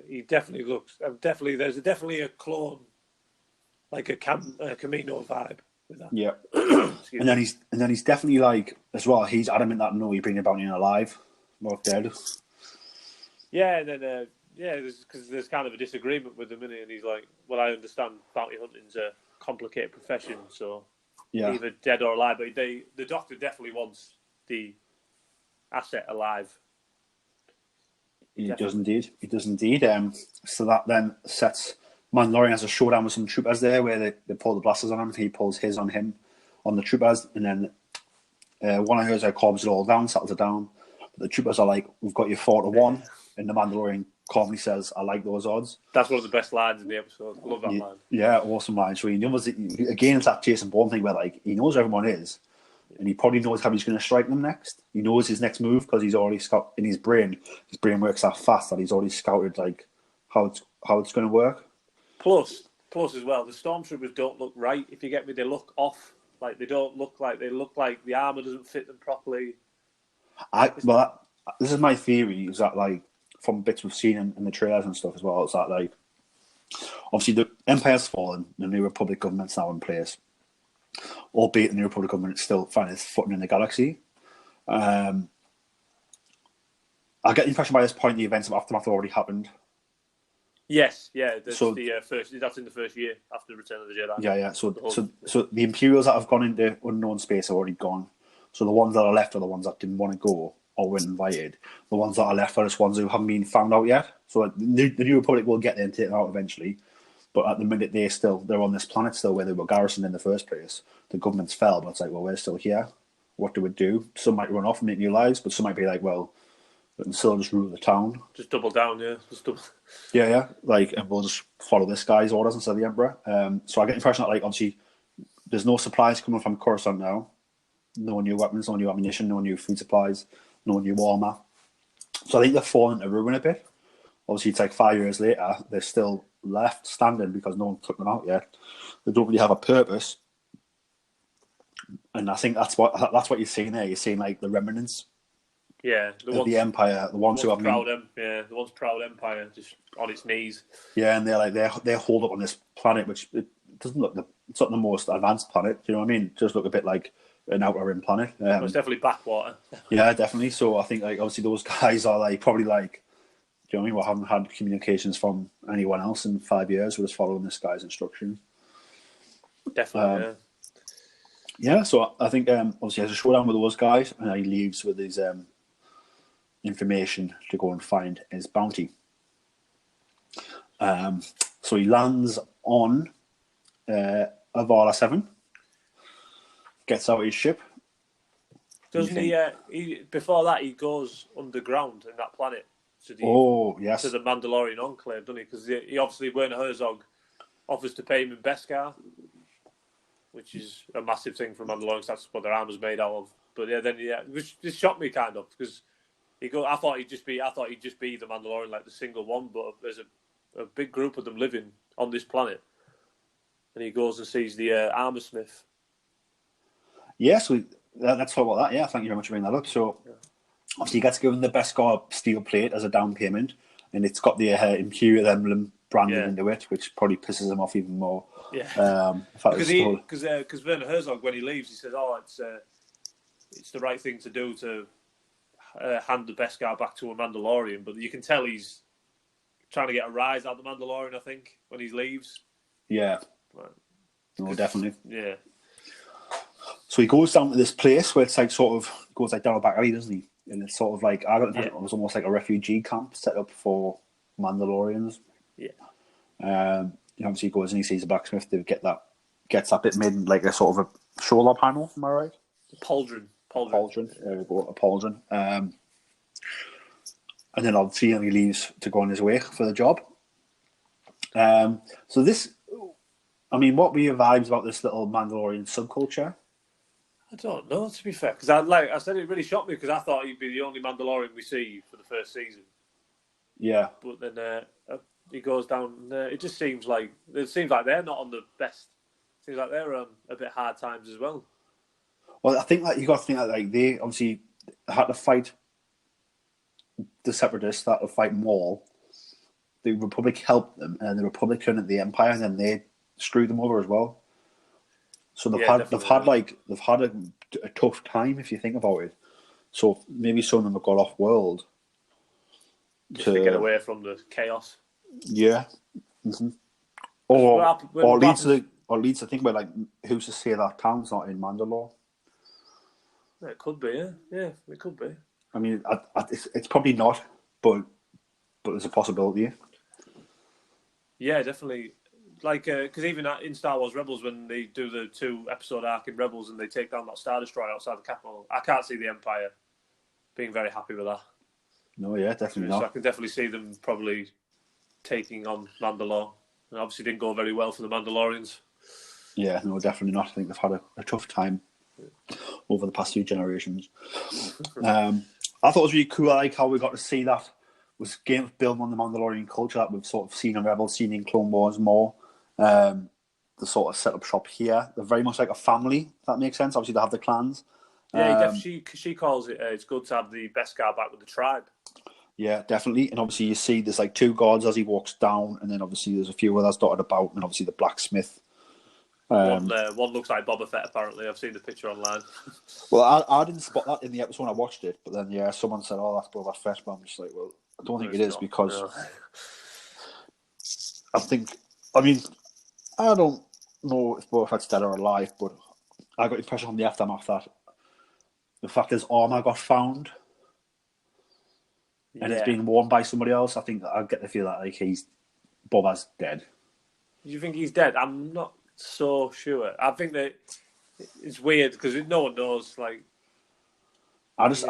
he definitely looks. There's definitely a clone, like a Camino vibe with that. Yeah, and then he's definitely like as well. He's adamant that no, you bring the bounty in alive, not dead. Yeah, and then because there's kind of a disagreement with him, and he's like, "Well, I understand bounty hunting's a complicated profession, so either dead or alive." But the Doctor definitely wants the asset alive. He does indeed. So that then sets Mandalorian has a showdown with some troopers there, where they pull the blasters on him. He pulls his on him, on the troopers, and then one of hers calms it all down, settles it down. But the troopers are like, "We've got you 4-1," and the Mandalorian calmly says, "I like those odds." That's one of the best lines in the episode. I love that line. Yeah, awesome line. So he knows again, it's that Jason Bourne thing where like he knows where everyone is, and he probably knows how he's going to strike them next. He knows his next move because he's already in his brain. His brain works that fast that he's already scouted like how it's going to work. Plus as well, the stormtroopers don't look right. If you get me, they look off. Like they look like the armor doesn't fit them properly. This is my theory. Is that like from bits we've seen in the trailers and stuff as well? Is that like obviously the Empire's fallen, the New Republic government's now in place. Albeit the New Republic government is still finding its footing in the galaxy. I get the impression by this point the events of Aftermath have already happened. Yes, yeah, that's So the first. That's in the first year after Return of the Jedi. yeah. So the Imperials that have gone into unknown space have already gone. So the ones that are left are the ones that didn't want to go or weren't invited. The ones that are left are just ones who haven't been found out yet. So like, the New Republic will get there and take them out eventually. But at the minute they're on this planet still where they were garrisoned in the first place. The government's fell, but it's like, well, we're still here. What do we do? Some might run off and make new lives, but some might be like, well, we can still just rule the town. Just double down, yeah. Just double. Yeah. Like, and we'll just follow this guy's orders instead of the Emperor. So I get the impression that, like, obviously, there's no supplies coming from Coruscant now. No new weapons, no new ammunition, no new food supplies, no new armor. So I think they're falling to ruin a bit. Obviously, it's like 5 years later, they're still left standing because no one took them out yet. They don't really have a purpose. And I think that's what you're seeing there. You're seeing like the remnants of the Empire, the ones who have the once proud Empire, just on its knees. Yeah, and they're holed up on this planet, which it doesn't look it's not the most advanced planet. Do you know what I mean? It does look a bit like an outer rim planet. It's definitely backwater. Yeah, definitely. So I think like obviously those guys are like probably like, do you know what I mean? We haven't had communications from anyone else in 5 years. We're just following this guy's instructions. Definitely. Yeah, so I think obviously has a showdown with those guys, and he leaves with his information to go and find his bounty. So he lands on Avala 7, gets out his ship. Doesn't he? Before that, he goes underground in that planet to the to the Mandalorian Enclave, doesn't he? Because he obviously, Werner Herzog offers to pay him in Beskar, which is a massive thing for Mandalorians. That's what their armor's made out of. But which just shocked me kind of because I thought he'd just be the Mandalorian, like the single one. But there's a big group of them living on this planet, and he goes and sees the armor smith. Yes, let's talk about that. Yeah, thank you very much for bringing that up. So obviously, he gets given the Beskar steel plate as a down payment, and it's got the Imperial emblem branded into it, which probably pisses him off even more. Yeah, because Werner Herzog, when he leaves, he says, "Oh, it's the right thing to do to hand the Beskar back to a Mandalorian." But you can tell he's trying to get a rise out of the Mandalorian. I think when he leaves. Yeah. No, definitely. Yeah. So he goes down to this place where it's like sort of goes like down a back alley, doesn't he? And it's sort of like it was almost like a refugee camp set up for Mandalorians. Yeah. Obviously he goes and he sees a blacksmith to gets that bit made in like a sort of a shoulder panel, am I right? Pauldron. There we go, a pauldron. And then obviously he leaves to go on his way for the job. So this, I mean, what were your vibes about this little Mandalorian subculture? I don't know, to be fair, because I said it really shocked me because I thought he'd be the only Mandalorian we see for the first season. Yeah, but then he goes down. It just seems like they're not on the best. It seems like they're on a bit hard times as well. Well, I think that you got to think that like they obviously had to fight the Separatists, had to fight Maul. The Republic helped them, and the Republic turned the Empire, and then they screwed them over as well. So they've had a tough time if you think about it. So maybe some of them have got off world to get away from the chaos. Yeah. Mm-hmm. Or leads to think about like who's to say that town's not in Mandalore. It could be, yeah, it could be. I mean, it's probably not, but there's a possibility. Yeah, definitely. Like, because even in Star Wars Rebels, when they do the 2-episode arc in Rebels and they take down that Star Destroyer outside the capital, I can't see the Empire being very happy with that. No, yeah, definitely not. So I can definitely see them probably taking on Mandalore. And obviously didn't go very well for the Mandalorians. Yeah, no, definitely not. I think they've had a tough time over the past few generations. I thought it was really cool, like how we got to see that was building on the Mandalorian culture that we've sort of seen in Rebels, seen in Clone Wars more. The sort of set up shop here. They're very much like a family, if that makes sense. Obviously, they have the clans. Yeah, she calls it, it's good to have the Beskar back with the tribe. Yeah, definitely. And obviously, you see there's like 2 guards as he walks down, and then obviously there's a few others dotted about, and obviously the blacksmith. One looks like Boba Fett, apparently. I've seen the picture online. Well, I didn't spot that in the episode when I watched it, but then, yeah, someone said, oh, that's Boba Fett, but I'm just like, well, I don't think it is because I mean, I don't know if Boba Fett's dead or alive, but I got the impression from the aftermath that the fact his armor got found and it's being worn by somebody else, I think I get the feel that like Boba's dead. Do you think he's dead? I'm not so sure. I think that it's weird because no one knows. Like, I just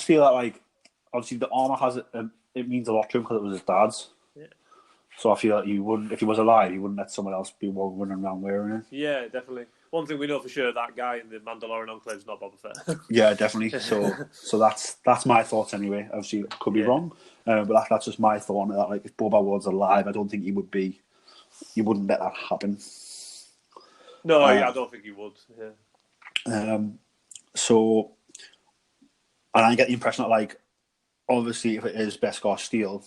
feel that like obviously the armor has it means a lot to him because it was his dad's. Yeah. So I feel like you wouldn't, if he was alive, you wouldn't let someone else be running around wearing it. Yeah, definitely. One thing we know for sure, that guy in the Mandalorian Enclave is not Boba Fett. Yeah, definitely. So that's my thoughts anyway. Obviously, it could be wrong, but that's just my thought on it. That, like, if Boba was alive, I don't think he would be. You wouldn't let that happen. No, I don't think he would. Yeah. So, and I get the impression that, like, obviously, if it is Beskar Steel,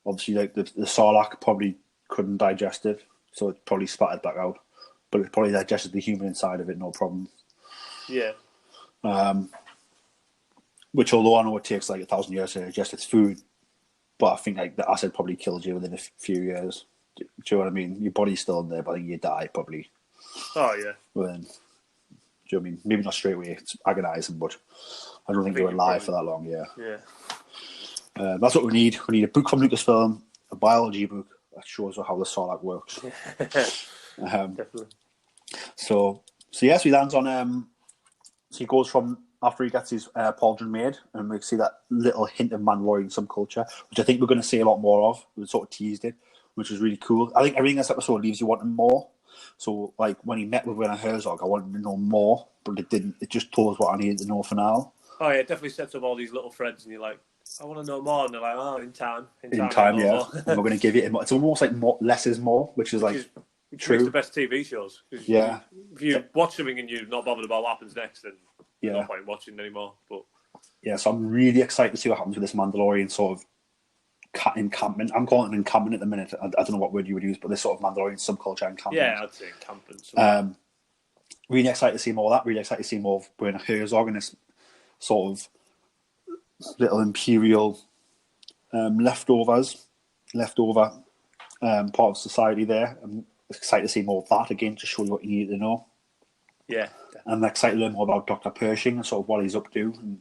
obviously, like the Sarlacc probably couldn't digest it, so it probably spattered back out. But it probably digested the human inside of it, no problem. Yeah. Which, although I know it takes like 1,000 years to digest its food, but I think like the acid probably kills you within a few years. Do you know what I mean? Your body's still in there, but I think you die probably. Oh yeah. Within, do you know what I mean? Maybe not straight away. It's agonising, but I don't think you're alive for that long. Yeah. Yeah. That's what we need. We need a book from Lucasfilm, a biology book that shows how the Sarlacc works. Definitely. So yes, he lands on. So he goes from after he gets his pauldron made, and we see that little hint of Mandalorian subculture, which I think we're going to see a lot more of. We sort of teased it, which was really cool. I think everything in this episode leaves you wanting more. So, like when he met with Werner Herzog, I wanted to know more, but it didn't. It just told us what I needed to know for now. Oh yeah, it definitely sets up all these little threads, and you're like, I want to know more, and they're like, oh, in time, yeah. And we're going to give you. It's almost like less is more, which is true. Makes the best TV shows. Yeah. If you watch something and you're not bothered about what happens next, then no point watching anymore. But yeah, so I'm really excited to see what happens with this Mandalorian sort of encampment. I'm calling it an encampment at the minute. I don't know what word you would use, but this sort of Mandalorian subculture encampment. Yeah, I'd say encampment. Really excited to see more of that. Really excited to see more of Werner Herzog and this sort of little Imperial leftover part of society there. I'm excited to see more of that again to show you what you need to know. Yeah. I'm excited to learn more about Dr. Pershing and sort of what he's up to and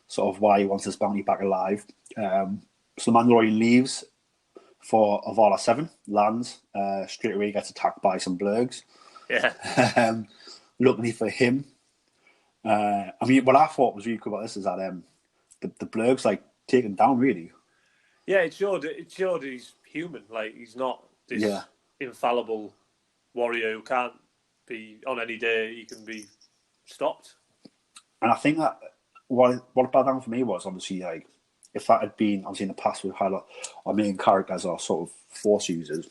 sort of why he wants his bounty back alive. So the Mandalorian leaves for Avala 7, lands, straight away gets attacked by some blurgs. Yeah. Luckily for him, I mean, what I thought was really cool about this is that the blurgs like take him down really. Yeah, it showed he's human. Like he's not this infallible warrior who can't be on any day. He can be stopped. And I think that what bad down for me was obviously like if that had been obviously in the past we've had our main characters are sort of force users.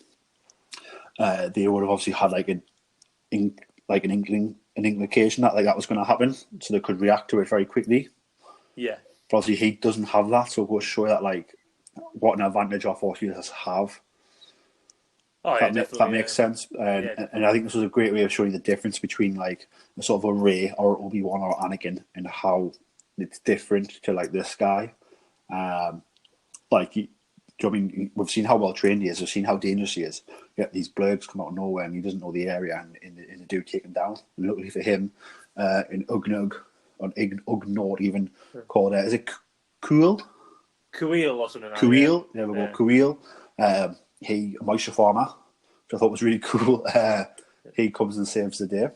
They would have obviously had like an implication that like that was going to happen, so they could react to it very quickly. Yeah. But obviously he doesn't have that, so it will show that like what an advantage our force users have. Oh, that makes sense. And I think this was a great way of showing the difference between like a sort of a Rey or Obi-Wan or Anakin and how it's different to like this guy. I mean, we've seen how well trained he is. We've seen how dangerous he is. Yet these blurgs come out of nowhere and he doesn't know the area and they do take him down. And luckily for him, in Ugnaught even called is it Kuil? Kuil or something. Kuil, there we go. Kuil. He, a moisture farmer, which I thought was really cool. He comes and saves the day.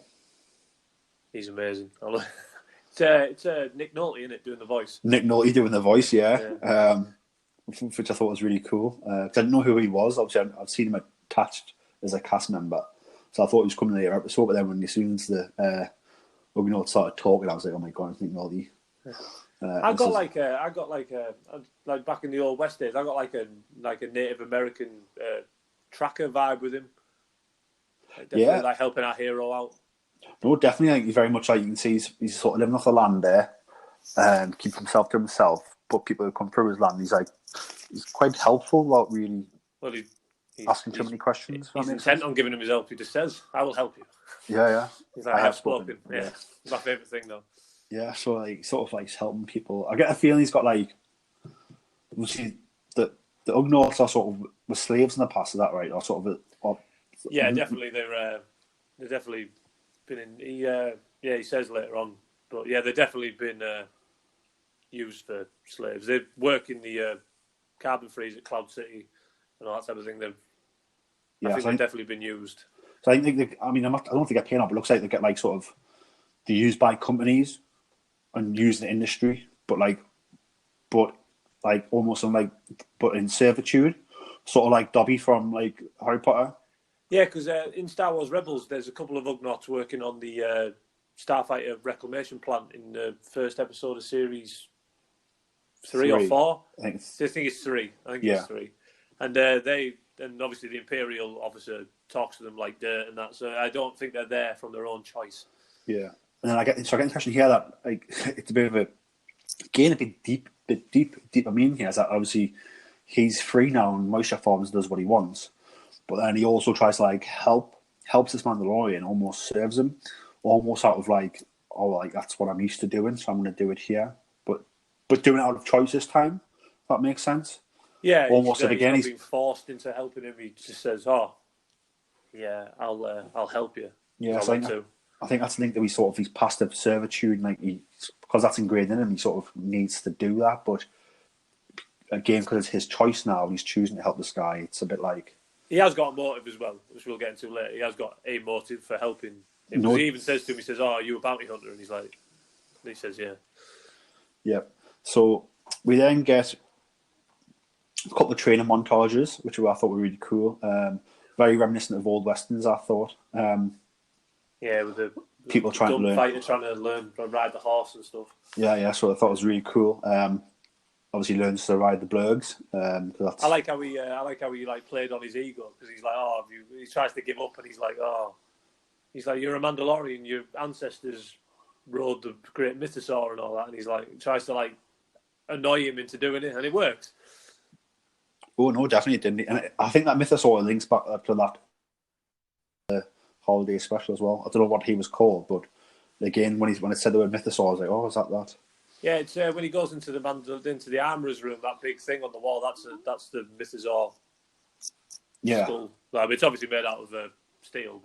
He's amazing. It's Nick Nolte, isn't it, doing the voice? Nick Nolte doing the voice, yeah. Which I thought was really cool. Because I didn't know who he was. Obviously, I've seen him attached as a cast member. So I thought he was coming in the episode, but then as soon as the Ugnaught started talking, I was like, oh my god, it's Nick Nolte. I got like back in the old West days. I got like a Native American tracker vibe with him. Definitely like helping our hero out. No, definitely. Like, very much like you can see, he's sort of living off the land there, and keep himself to himself. But people who come through his land, he's quite helpful without really asking too many questions. He's intent on giving him his help. He just says, "I will help you." Yeah. He's like, I have spoken. Yeah, it's my favourite thing though. Yeah, so like sort of like helping people. I get a feeling he's got like, we'll see that the Ugnaughts are sort of were slaves in the past. Is that right? Or sort of Yeah, definitely. They're definitely been in. He says later on, but yeah, they've definitely been used for slaves. They work in the carbon freeze at Cloud City and all that type of thing. I think they've definitely been used. So I think I don't think they get paid out, but it looks like they get like sort of they're used by companies and used in the industry, but almost but in servitude, sort of like Dobby from like Harry Potter. Yeah, because in Star Wars Rebels, there's a couple of Ugnaughts working on the Starfighter reclamation plant in the first episode of series 3 or 4. I think it's 3. It's 3. And and obviously the Imperial officer talks to them like dirt and that. So I don't think they're there from their own choice. Yeah, and then I get the impression here that like it's a bit of a deeper meaning here. Is that obviously he's free now and Moisture Forms does what he wants, but then he also tries to like helps this Mandalorian, almost serves him, almost out of like, oh, like that's what I'm used to doing, so I'm going to do it here, but doing it out of choice this time. If that makes sense. Yeah, almost he's not being forced into helping him. He just says, "Oh, yeah, I'll help you." Yeah, so I think that's linked to his passive servitude, like because that's ingrained in him. He sort of needs to do that, but again, because it's his choice now, he's choosing to help this guy. It's a bit like he has got a motive as well, which we'll get into later. He has got a motive for helping him. He even says to him, he says, "Oh, are you a bounty hunter?" And he's like, he says, "Yeah." Yeah. So we then get a couple of training montages, which I thought were really cool. Very reminiscent of old westerns, I thought. Yeah, with the people trying to learn, fighter trying to learn to ride the horse and stuff. Yeah. So I thought it was really cool. Obviously, learns to ride the blurgs. I like how he like played on his ego because he's like, he tries to give up and he's like, you're a Mandalorian, your ancestors rode the great mythosaur and all that, and he's like tries to like annoy him into doing it, and it works. Oh no, definitely didn't. And I think that mythosaur links back to that holiday special as well. I don't know what he was called, but again, when it said the word mythosaur, I was like, oh, is that? Yeah, it's when he goes into the armourer's room, that big thing on the wall. That's the mythosaur. Yeah, skull. Like, it's obviously made out of steel,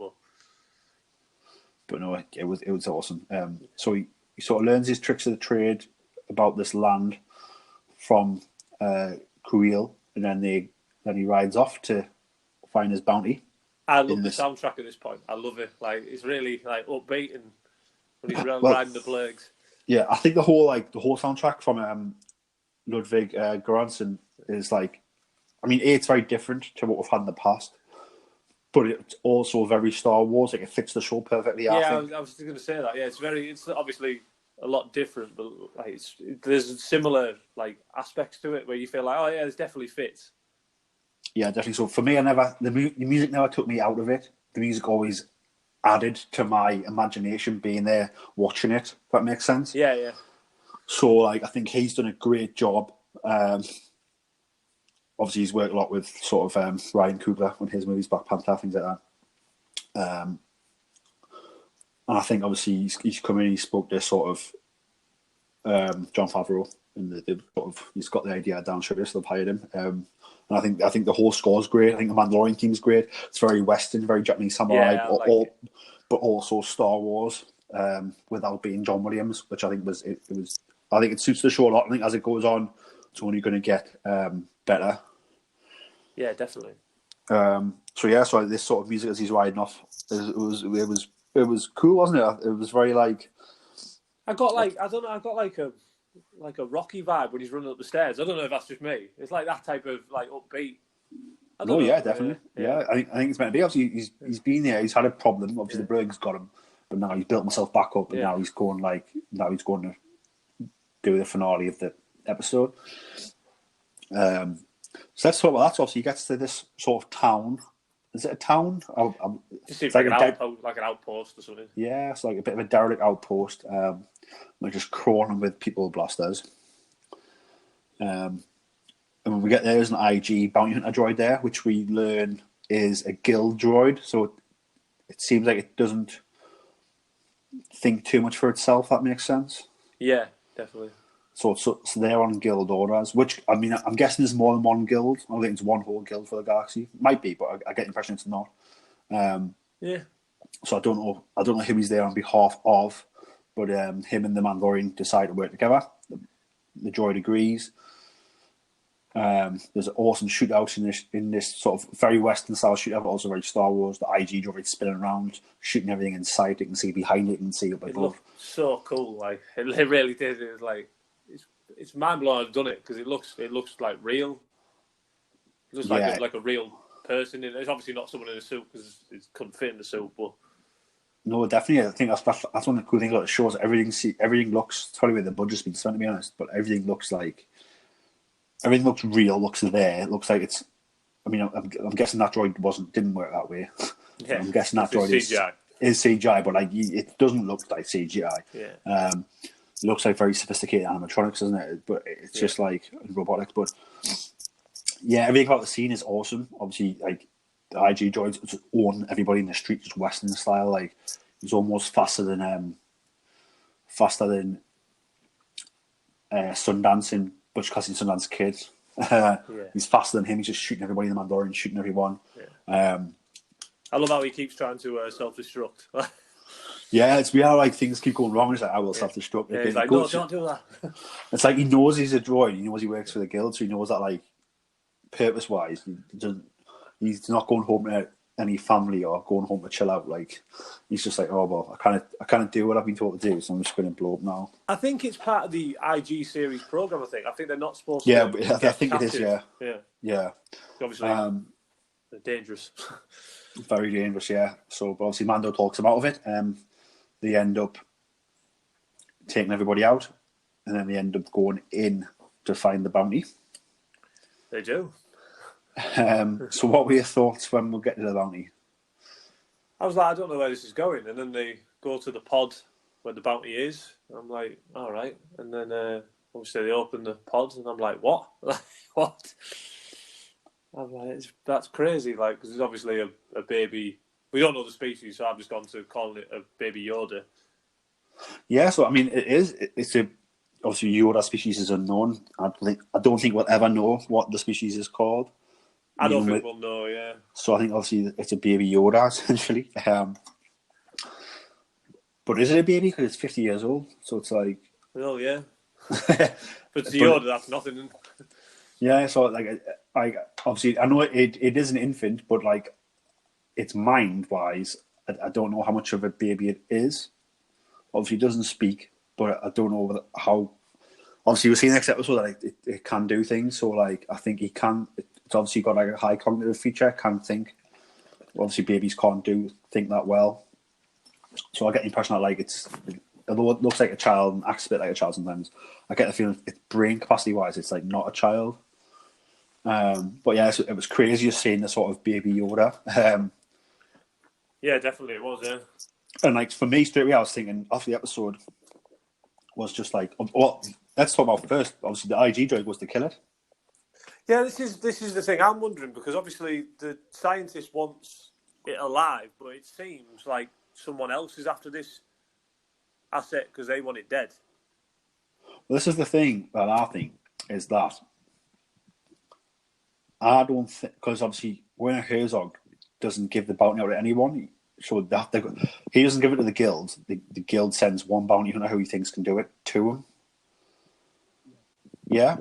but no, it was awesome. So he sort of learns his tricks of the trade about this land from Kuil, and then he rides off to find his bounty. I love the soundtrack at this point. I love it. Like it's really like upbeat and when he's riding the blurgs. Yeah, I think the whole soundtrack from Ludwig Göransson is like, I mean, it's very different to what we've had in the past, but it's also very Star Wars. Like it fits the show perfectly. Yeah, I was just going to say that. Yeah, it's obviously a lot different, but like there's similar like aspects to it where you feel like, oh yeah, this definitely fits. Yeah, definitely. So for me, the music never took me out of it. The music always added to my imagination being there watching it. If that makes sense. Yeah, yeah. So like, I think he's done a great job. Obviously, he's worked a lot with sort of Ryan Coogler when his movies, Black Panther, things like that. And I think obviously he's come in. He spoke to sort of Jon Favreau, and he's got the idea down. So they've hired him. And I think the whole score's great. I think the Mandalorian team's great. It's very Western, very Japanese samurai, but also Star Wars without being John Williams, which I think I think it suits the show a lot. I think as it goes on, it's only going to get better. Yeah, definitely. So this sort of music as he's riding off, it was cool, wasn't it? It was very like. I got like a Rocky vibe when he's running up the stairs. I don't know if that's just me. It's like that type of like upbeat. Yeah, definitely. Yeah. I think it's meant to be. Obviously, he's been there. He's had a problem. Obviously, the Briggs got him, but now he's built himself back up, and now he's going to do the finale of the episode. So let's talk about that. So obviously, he gets to this sort of town. Is it a town? It seems like an outpost or something. Yeah, it's like a bit of a derelict outpost. We're just crawling with people with blasters. And when we get there, there's an IG bounty hunter droid there, which we learn is a guild droid. So it seems like it doesn't think too much for itself. That makes sense. Yeah, definitely. So they're on guild orders, which, I mean, I'm guessing there's more than one guild. I don't think it's one whole guild for the galaxy. Might be, but I get the impression it's not. Yeah. So I don't know who he's there on behalf of, but him and the Mandalorian decide to work together. The droid agrees. There's an awesome shootout in this sort of very Western style shootout, but also very Star Wars. The IG droid spinning around, shooting everything in sight. You can see behind it, you can see up above. It looked so cool. Like it really did. It was like it's mind blowing. I've done it because it looks like real. It looks like a real person. It's obviously not someone in a suit because it couldn't fit in the suit, but. No, definitely. I think that's one of the cool things about the show is everything looks. It's probably where the budget's been spent, to be honest. But everything looks real. Looks there. It looks like it's. I mean, I'm guessing that droid didn't work that way. Yeah, I'm guessing that droid is CGI, but like it doesn't look like CGI. Yeah. It looks like very sophisticated animatronics, doesn't it? But it's just like robotics. But yeah, everything about the scene is awesome. Obviously, like the IG droids just own everybody in the street, just Western style. Like he's almost faster than Sundance in Butch Cassidy and Sundance Kid. He's faster than him. He's just shooting everybody in the Mandalorian, shooting everyone. Yeah. I love how he keeps trying to self-destruct. Yeah, it's weird how like things keep going wrong. It's like I will self-destruct. Yeah, he's like, no, don't do that. It's like he knows he's a droid. He knows he works for the guild, so he knows that like purpose-wise, he's not going home to any family or going home to chill out. Like he's just like, oh well, I can't do what I've been told to do, so I'm just going to blow up now. I think it's part of the IG series program. I think they're not supposed to. Yeah, but I think captured. It is. Yeah. Obviously, they're dangerous. Very dangerous. Yeah. So, but obviously, Mando talks him out of it. They end up taking everybody out, and then they end up going in to find the bounty. They do. So what were your thoughts when we get to the bounty? I was like, I don't know where this is going. And then they go to the pod where the bounty is. I'm like, all right. And then obviously they open the pod and I'm like, what? What? I'm like, that's crazy. Like, because it's obviously a baby. We don't know the species, so I've just gone to calling it a baby Yoda. Yeah, so I mean, it's obviously Yoda species is unknown. I don't think we'll ever know what the species is called. I don't think we'll know, yeah. So I think obviously it's a baby Yoda, essentially. But is it a baby? Because it's 50 years old, so it's like... Well, yeah. But it's Yoda, that's nothing. Yeah, so like obviously, I know it is an infant, but like, its mind-wise, I don't know how much of a baby it is. Obviously, it doesn't speak, but I don't know how... Obviously, we'll see in the next episode that like, it can do things, so like, I think it can... It's obviously got like a high cognitive feature, can think. Obviously, babies can't think that well. So I get the impression that like although it looks like a child and acts a bit like a child sometimes, I get the feeling its brain capacity wise, it's like not a child. But yeah, it was crazy just seeing the sort of baby Yoda. Yeah, definitely it was. Yeah. And like for me, straight away, I was thinking after the episode was just like, well, let's talk about first. Obviously, the IG droid was to kill it. Yeah, this is the thing I'm wondering, because obviously the scientist wants it alive, but it seems like someone else is after this asset because they want it dead. Well, this is the thing that I think is that I don't think, because obviously Werner Herzog doesn't give the bounty out to anyone, so he doesn't give it to the guild. The guild sends one bounty hunter who he thinks can do it to him. Yeah.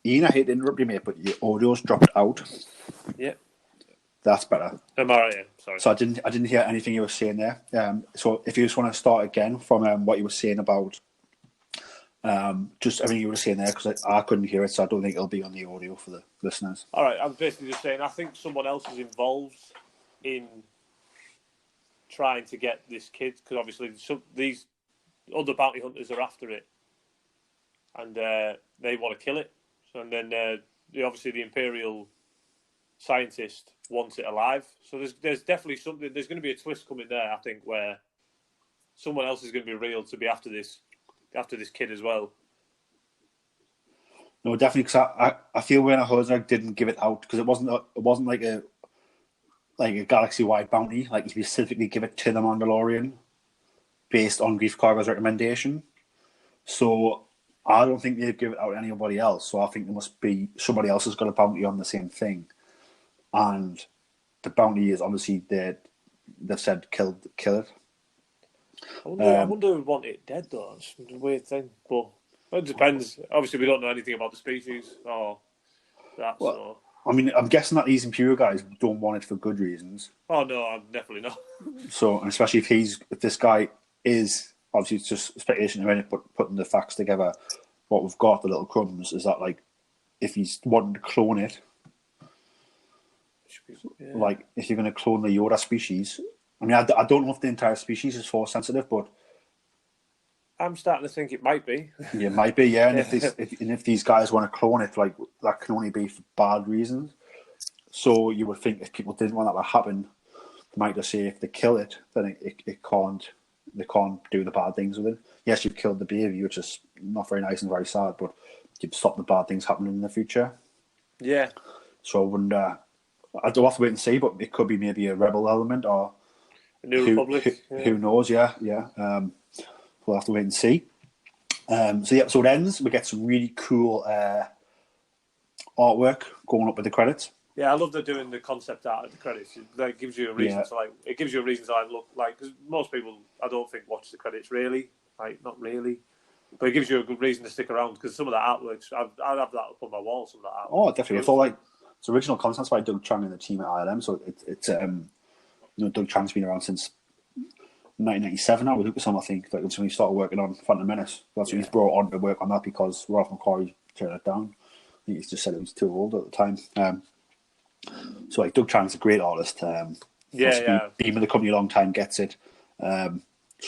Ian, I hate to interrupt you, mate, but your audio's dropped out. Yeah. That's better. I'm alright, yeah. Sorry. So I didn't hear anything you were saying there. So if you just want to start again from what you were saying about just everything you were saying there, because I couldn't hear it, so I don't think it'll be on the audio for the listeners. All right, I'm basically just saying I think someone else is involved in trying to get this kid, because obviously these other bounty hunters are after it, and they want to kill it. And then obviously the Imperial scientist wants it alive. So there's definitely something. There's going to be a twist coming there, I think, where someone else is going to be real to be after this kid as well. No, definitely. Because I feel Werner Herzog didn't give it out because it wasn't like a galaxy wide bounty. Like he specifically give it to the Mandalorian based on Grief Karga's recommendation. So I don't think they'd give it out to anybody else. So I think there must be somebody else has got a bounty on the same thing, and the bounty is obviously they've said kill it. I wonder who would want it dead though. It's a weird thing, but it depends. Obviously, we don't know anything about the species or that. Well, so. I mean, I'm guessing that these Imperial guys don't want it for good reasons. Oh no, I'm definitely not. So, and especially if this guy is obviously it's just speculation in a minute, but putting the facts together, what we've got, the little crumbs, is that like if he's wanting to clone it, like if you're going to clone the Yoda species, I mean, I don't know if the entire species is force sensitive, but I'm starting to think it might be. Yeah, it might be, yeah. And if these guys want to clone it, like that can only be for bad reasons. So you would think if people didn't want that to happen, they might just say if they kill it, then it can't. They can't do the bad things with it. Yes, you've killed the baby, which is not very nice and very sad, but you've stopped the bad things happening in the future. Yeah. So I wonder. I don't have to wait and see, but it could be maybe a rebel element or a New Republic. Who knows? Yeah. We'll have to wait and see. So the episode ends. We get some really cool artwork going up with the credits. Yeah, I love they're doing the concept art at the credits. It gives you a reason to like. It gives you a reason to like look like because most people I don't think watch the credits really, like not really, but it gives you a good reason to stick around because some of the artworks I'd have that up on my wall. Some of that artwork. Oh, definitely. It's all like it's original content by Doug Chang and the team at ILM. So it's Doug Chang's been around since 1997 now with Lucasfilm, I think. Like, that's when he started working on Phantom Menace. That's when he's brought on to work on that because Ralph McQuarrie turned it down. I think he just said it was too old at the time. So like Doug Chang's a great artist. Been with the company a long time, gets it. So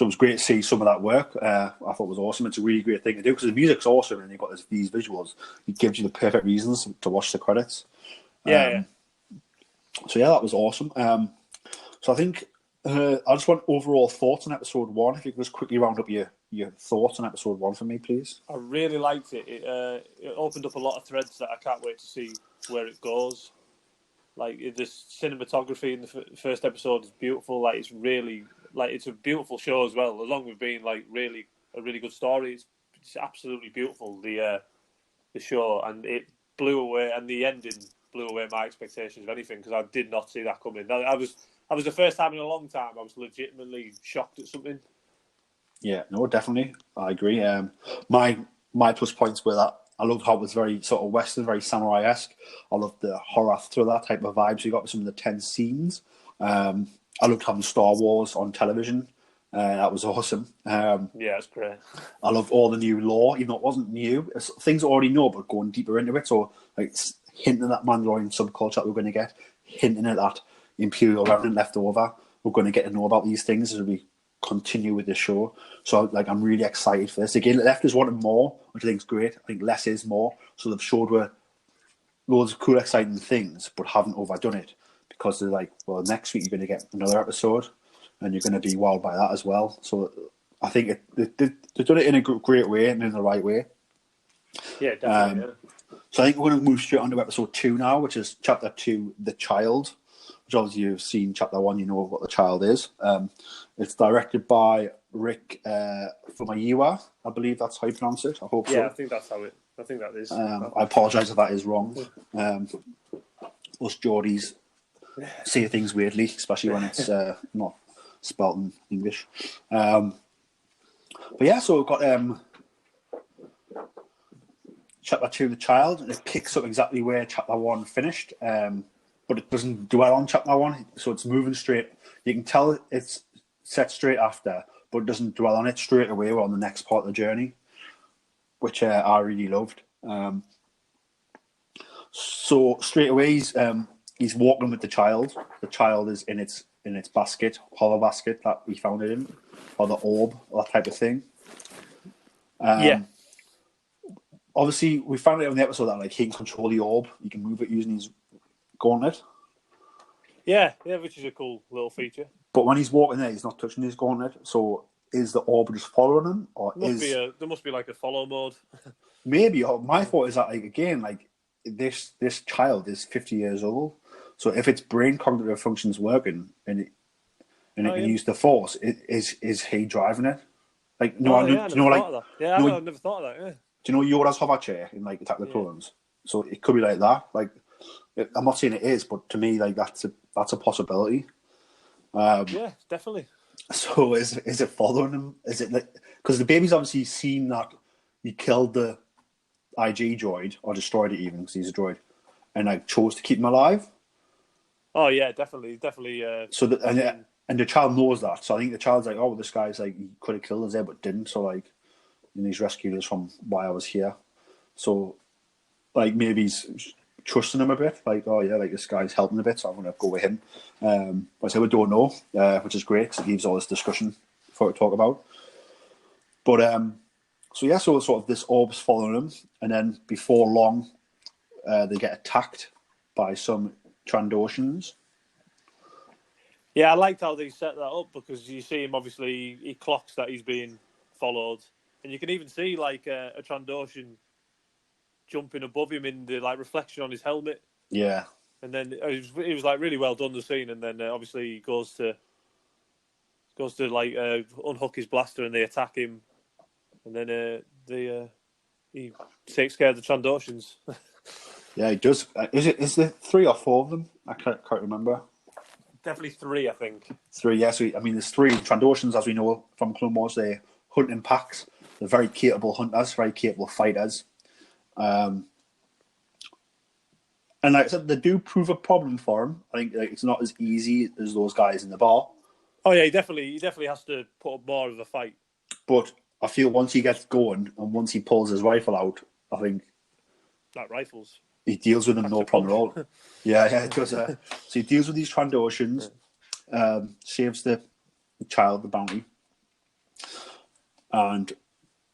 it was great to see some of that work. I thought it was awesome. It's a really great thing to do because the music's awesome and you've got these visuals. It gives you the perfect reasons to watch the credits. So yeah, that was awesome. So I think I just want overall thoughts on episode 1. If you could just quickly round up your thoughts on episode 1 for me, please. I really liked it. It opened up a lot of threads that I can't wait to see where it goes. Like the cinematography in the first episode is beautiful. Like it's really it's a beautiful show as well. Along with being like a really good story, it's absolutely beautiful. The show and it blew away, and the ending blew away my expectations of anything because I did not see that coming. I was the first time in a long time I was legitimately shocked at something. Yeah, no, definitely, I agree. My plus points were that I loved how it was very sort of Western, very samurai-esque. I loved the horror thriller type of vibes you got with some of the tense scenes. I loved having Star Wars on television. That was awesome. Yeah, it's great. I loved all the new lore, even though it wasn't new. It's things I already know, but going deeper into it. So, like, hinting at that Mandalorian subculture that we're going to get, hinting at that Imperial remnant left over. We're going to get to know about these things as we continue with the show. So, like, I'm really excited for this. Again, left is wanting more, which I think is great. I think less is more. So they've showed loads of cool, exciting things, but haven't overdone it because they're like, well, next week you're going to get another episode, and you're going to be wowed by that as well. So I think they've done it in a great way and in the right way. Yeah, definitely. So I think we're going to move straight on to episode 2 now, which is chapter 2, The Child. Which obviously you've seen chapter 1, you know what the child is. It's directed by Rick Fumayiwa. I believe that's how you pronounce it. I hope so. Yeah, I think that is. I apologise if that is wrong. Us Geordies say things weirdly, especially when it's not spelt in English. But yeah, so we've got chapter 2, The Child, and it picks up exactly where chapter 1 finished. But it doesn't dwell on chapter 1, so it's moving straight. You can tell it's set straight after, but it doesn't dwell on it straight away. We're on the next part of the journey, which I really loved. So straight away, he's walking with the child. The child is in its basket, hollow basket that we found it in, or the orb, or that type of thing. Obviously, we found out in the episode that like he can control the orb. He can move it using his gauntlet. Yeah, which is a cool little feature. But when he's walking there, he's not touching his gauntlet. So is the orb just following him, or there must be like a follow mode? maybe? Or my thought is that this child is 50 years old. So if its brain cognitive functions working and it can use the Force, is he driving it? Like no, I never thought of that. Yeah, I never thought of that. Yeah. Do you know Yoda's hover chair in like Attack of the Clones? So it could be like that. Like I'm not saying it is, but to me, like that's a possibility. Yeah, definitely. So is it following him? Is it like because the baby's obviously seen that he killed the IG droid or destroyed it even because he's a droid, and like chose to keep him alive. Oh yeah, definitely. So and the child knows that. So I think the child's like, oh, this guy's like he could have killed us there but didn't. So like, and he's rescued us from why I was here. So like maybe he's trusting him a bit. Like, oh yeah, like this guy's helping a bit, so I'm gonna go with him. But I say we don't know, which is great because it leaves all this discussion for to talk about. But so sort of this orb's following him, and then before long, they get attacked by some Trandoshans. Yeah, I liked how they set that up because you see him obviously he clocks that he's being followed, and you can even see like a Trandoshan jumping above him in the like reflection on his helmet. Yeah, and then it was like really well done the scene, and then obviously he goes to like unhook his blaster and they attack him, and then he takes care of the Trandoshans. Yeah, he does. Is there 3 or 4 of them? I can't remember. Definitely 3, I think. 3, yeah. So I mean, there's 3 Trandoshans, as we know from Clone Wars. They hunt in packs. They're very capable hunters, very capable fighters. And like I said, they do prove a problem for him. I think it's not as easy as those guys in the bar. Oh yeah, he definitely has to put up more of a fight. But I feel once he gets going and once he pulls his rifle out, I think that rifles. He deals with them no problem at all. Yeah, it does. So he deals with these Trandoshans, saves the child, the bounty. And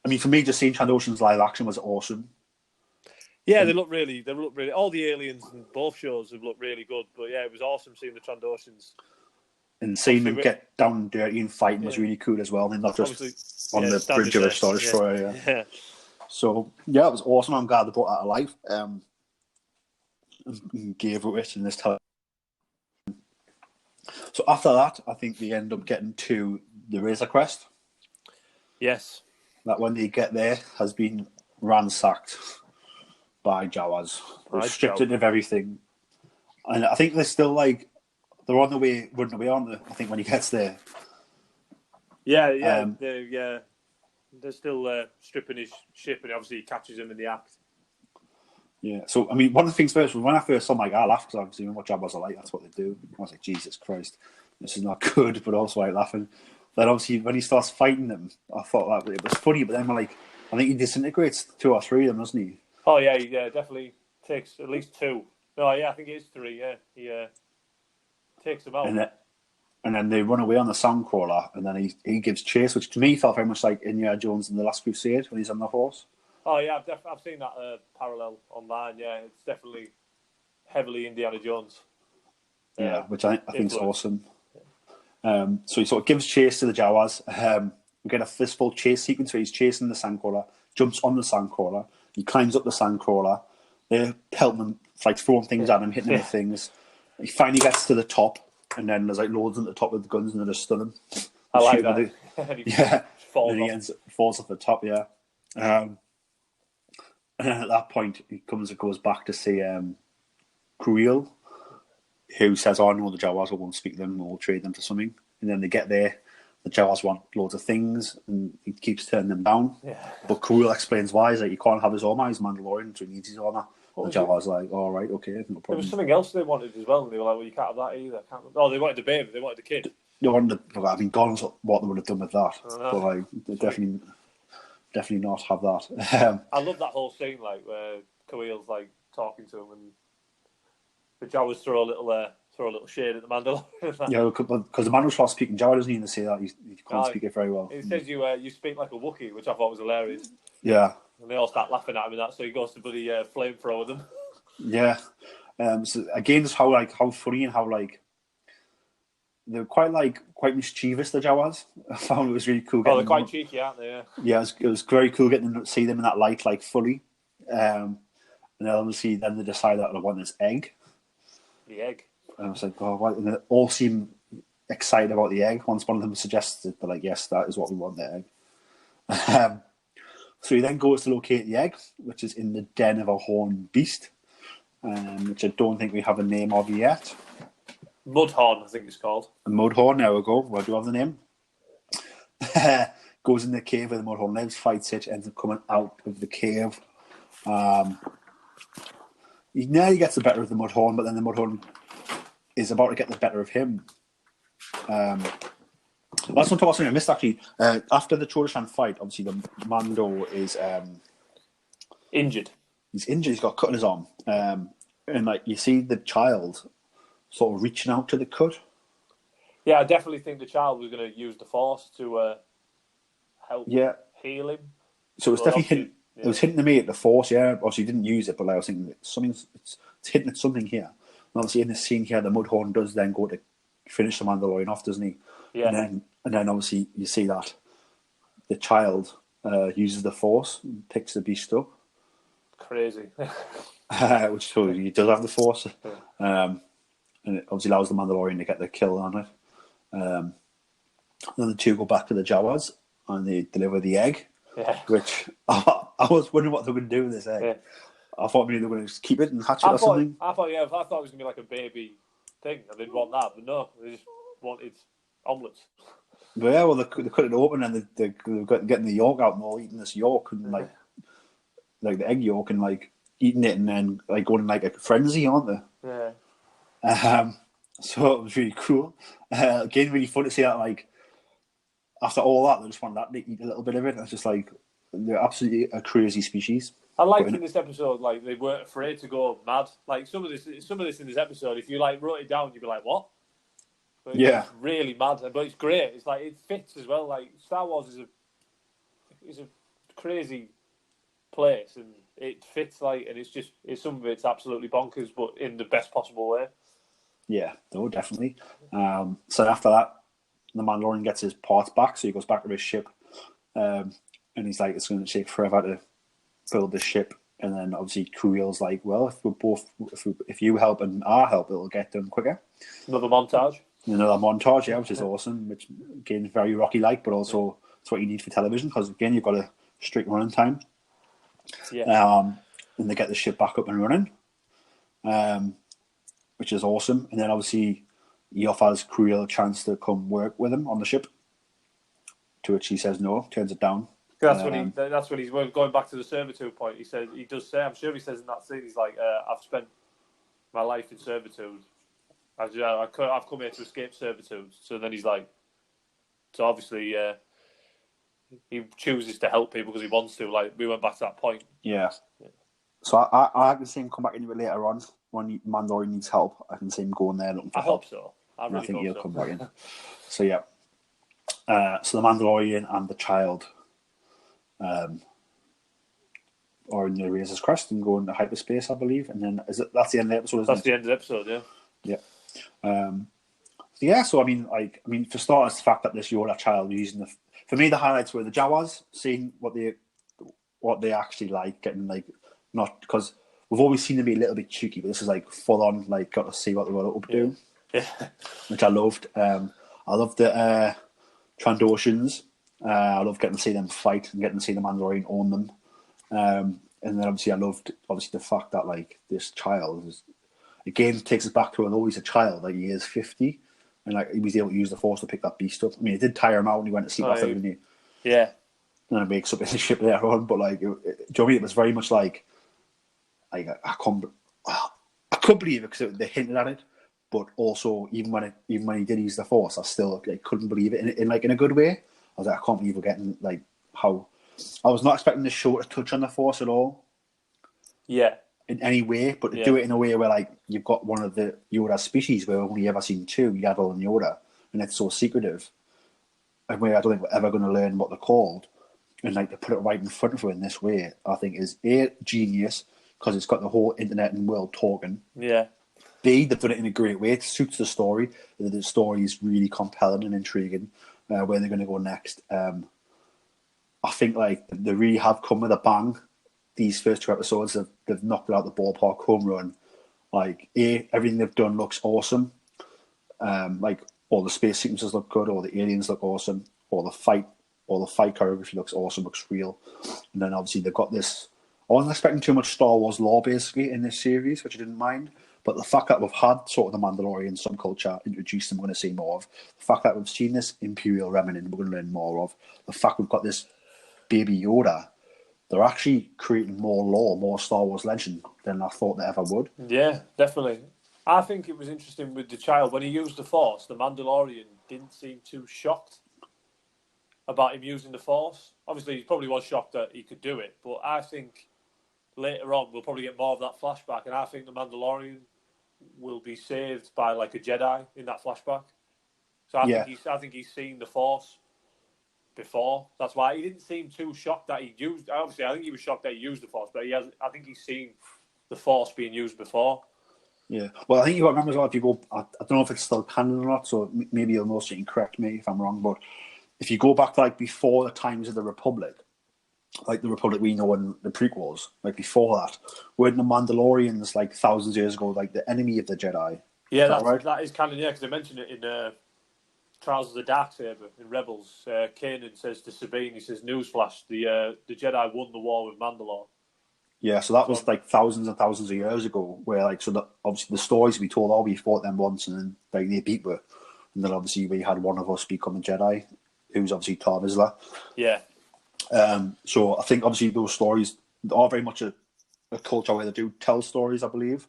I mean, for me, just seeing Trandoshans live action was awesome. Yeah, they look really. All the aliens in both shows have looked really good. But yeah, it was awesome seeing the Trandoshans. And seeing them get down and dirty and fighting was really cool as well. And not just on the bridge of a Star Destroyer. Yeah. So yeah, it was awesome. I'm glad they brought that to life. And gave it in this time. So after that, I think they end up getting to the Razor Crest. Yes. That when they get there has been ransacked by Jawas. They're stripped it of everything. And I think they're still like, they're on the way, running away, aren't they? I think when he gets there. Yeah. They're still stripping his ship, and obviously he catches him in the act. Yeah, so I mean, one of the things first, when I first saw I laughed because obviously what Jawas are like, that's what they do. I was like, Jesus Christ, this is not good, but also like laughing. Then obviously when he starts fighting them, I thought that it was funny, but then I think he disintegrates 2 or 3 of them, doesn't he? Oh yeah, he definitely takes at least 2. No, yeah, I think it is 3. Yeah, he takes them out. And then they run away on the Sandcrawler, and then he gives chase, which to me felt very much like Indiana Jones in The Last Crusade when he's on the horse. Oh yeah, I've seen that parallel online. Yeah, it's definitely heavily Indiana Jones. Yeah, which I think is awesome. So he sort of gives chase to the Jawas. We get a fistful chase sequence where he's chasing the Sandcrawler, jumps on the Sandcrawler, he climbs up the Sandcrawler. They're pelting him, like throwing things at him, hitting him with things. He finally gets to the top, and then there's like loads at the top with the guns, and they just stun him. I like that. He falls off the top. Yeah. And then at that point, he goes back to see Creel, who says, "Oh no, the Jawas won't speak to them. We'll trade them for something." And then they get there. The Jawas want loads of things, and he keeps turning them down. Yeah. But Creel explains why. He's like, "You can't have his armor. He's Mandalorian, so he needs his armor." The Jawas like, "All right, okay, no problem." There was something else they wanted as well, and they were like, "Well, you can't have that either." They wanted the baby. They wanted the kid. They wanted. I mean, God knows what they would have done with that. But like, they definitely not have that. I love that whole scene, like where Creel like talking to him, and the Jawas throw a little shade at the Mandalorian. Yeah, because the Mandalorian starts speaking Jawa, doesn't he? And they say that he can't speak it very well. He says you speak like a Wookiee, which I thought was hilarious. Yeah. And they all start laughing at him and that, so he goes to bloody flamethrower them. Yeah. So again, just how funny and how they're quite mischievous, the Jawas. I found it was really cool. Oh, they're quite cheeky, aren't they? Yeah. Yeah, it was very cool getting to see them in that light, like fully. And then obviously, then they decide that they want this egg. The egg. And I was like, oh, what? And they all seem excited about the egg. Once one of them suggested, they're like, yes, that is what we want, the egg. So he then goes to locate the egg, which is in the den of a horned beast, which I don't think we have a name of yet. Mudhorn, I think it's called. A Mudhorn, there we go. Where do you have the name? Goes in the cave where the Mudhorn lives, fights it, ends up coming out of the cave. He nearly gets the better of the Mudhorn, but then the Mudhorn is about to get the better of him. That's one thing I missed, actually. After the Chodeshan fight, obviously the Mando is injured. He's injured. He's got a cut in his arm, and you see the child sort of reaching out to the cut. Yeah, I definitely think the child was going to use the Force to help heal him. So it's definitely it was hinting to me at the Force. Yeah, obviously he didn't use it, but I was thinking it's hinting at something here. And obviously in this scene here, the Mudhorn does then go to finish the Mandalorian off, doesn't he? Yeah. And then obviously you see that the child uses the Force and picks the beast up. Crazy. Which shows you he does have the Force. Yeah. And it obviously allows the Mandalorian to get the kill on it. Then the two go back to the Jawas and they deliver the egg. Yeah. Which I was wondering what they were going to do with this egg. Yeah. I thought maybe they were going to just keep it and hatch it or something. I thought it was going to be like a baby thing. I didn't want that, but no, they just wanted omelets. But yeah, well, they cut it open and they're getting the yolk out and all eating this yolk and like the egg yolk and eating it and then going in a frenzy, aren't they? Yeah. So it was really cool. Again, really fun to see that. After all that, they just wanted that to eat a little bit of it. It's just they're absolutely a crazy species. I liked in this episode, they weren't afraid to go mad. Some of this in this episode, if you wrote it down, you'd be like, what? But it's really mad, but it's great. It's it fits as well. Star Wars is a crazy place, and it fits. And it's some of it's absolutely bonkers, but in the best possible way. Yeah, no, definitely. So after that, the Mandalorian gets his parts back, so he goes back to his ship, and he's like, it's going to take forever to build this ship. And then obviously Crewel's like, well, if you help and I help, it'll get done quicker. Another montage, yeah, which is awesome. Which again, very Rocky-like, but also it's what you need for television because again, you've got a strict running time. Yeah. And they get the ship back up and running, which is awesome. And then obviously he offers Crewel a chance to come work with him on the ship, to which he says no, turns it down. That's when he's going back to the servitude point. He says, he does say, I'm sure he says in that scene, he's like, I've spent my life in servitude. I've come here to escape servitude. So then he's like, so obviously he chooses to help people because he wants to. We went back to that point. Yeah. So I can see him come back into it later on when Mandalorian needs help. I can see him going there looking for help. I hope so. I think he'll come back in. So yeah. So the Mandalorian and the child are in the Razor's Crest and go into hyperspace, I believe. And then that's the end of the episode, isn't it? That's the end of the episode, yeah. Yeah. So I mean, for starters, the fact that this Yoda child using for me the highlights were the Jawas, seeing what they actually like, getting not because we've always seen them be a little bit cheeky, but this is full on, got to see what they were up to, which I loved. I loved the Trandoshans. I love getting to see them fight and getting to see the Mandalorian own them. And then obviously I loved the fact that this child is, again, takes us back to although he's a child, he is 50, and he was able to use the Force to pick that beast up. I mean, it did tire him out when he went to sleep after, didn't he? Yeah. And then it makes up in the ship later on, but do you know what I mean? It was very much I couldn't believe it because they hinted at it, but also even when he did use the Force, I still couldn't believe it in a good way. I was I can't believe we're getting how I was not expecting the show to touch on the Force at all. Yeah. In any way, but to do it in a way where you've got one of the Yoda species where we've only ever seen two, Yaddle and Yoda, and it's so secretive, and where I don't think we're ever going to learn what they're called, and to put it right in front of her in this way, I think is A, genius, because it's got the whole internet and world talking. Yeah. B, they've done it in a great way. It suits the story. The story is really compelling and intriguing. Where they're going to go next. I think like they really have come with a bang. These first 2 episodes, they've knocked it out the ballpark, home run. Like everything they've done looks awesome. Like all the space sequences look good, all the aliens look awesome, all the fight choreography looks awesome, looks real. And then obviously they've got this. I wasn't expecting too much Star Wars lore basically in this series, which I didn't mind. But the fact that we've had sort of the Mandalorian subculture introduced, and we're going to see more of. The fact that we've seen this Imperial remnant, we're going to learn more of. The fact we've got this baby Yoda, they're actually creating more lore, more Star Wars legend than I thought they ever would. Yeah, definitely. I think it was interesting with the child. When he used the Force, the Mandalorian didn't seem too shocked about him using the Force. Obviously, he probably was shocked that he could do it, but I think later on we'll probably get more of that flashback, and I think the Mandalorian will be saved by like a Jedi in that flashback. So I think he's seen the Force before. That's why he didn't seem too shocked that he used. Obviously, I think he was shocked that he used the Force, but I think he's seen the Force being used before. Yeah. Well, I think you got to remember as well, if you go, I don't know if it's still canon or not, so maybe you'll know so you can correct me if I'm wrong, but if you go back to like before the times of the Republic, like the Republic we know in the prequels, like before that, weren't the Mandalorians like thousands of years ago like the enemy of the Jedi? Yeah, right? That is canon, yeah, because they mention it in Trials of the Darksaber in Rebels. Kanan says to Sabine, he says, "Newsflash: the Jedi won the war with Mandalore." Yeah, so that was like thousands and thousands of years ago, where like obviously the stories we told, we fought them once and then like they beat us, and then obviously we had one of us become a Jedi, who's obviously Tar Vizsla. Yeah. So I think obviously those stories are very much a culture where they do tell stories, I believe.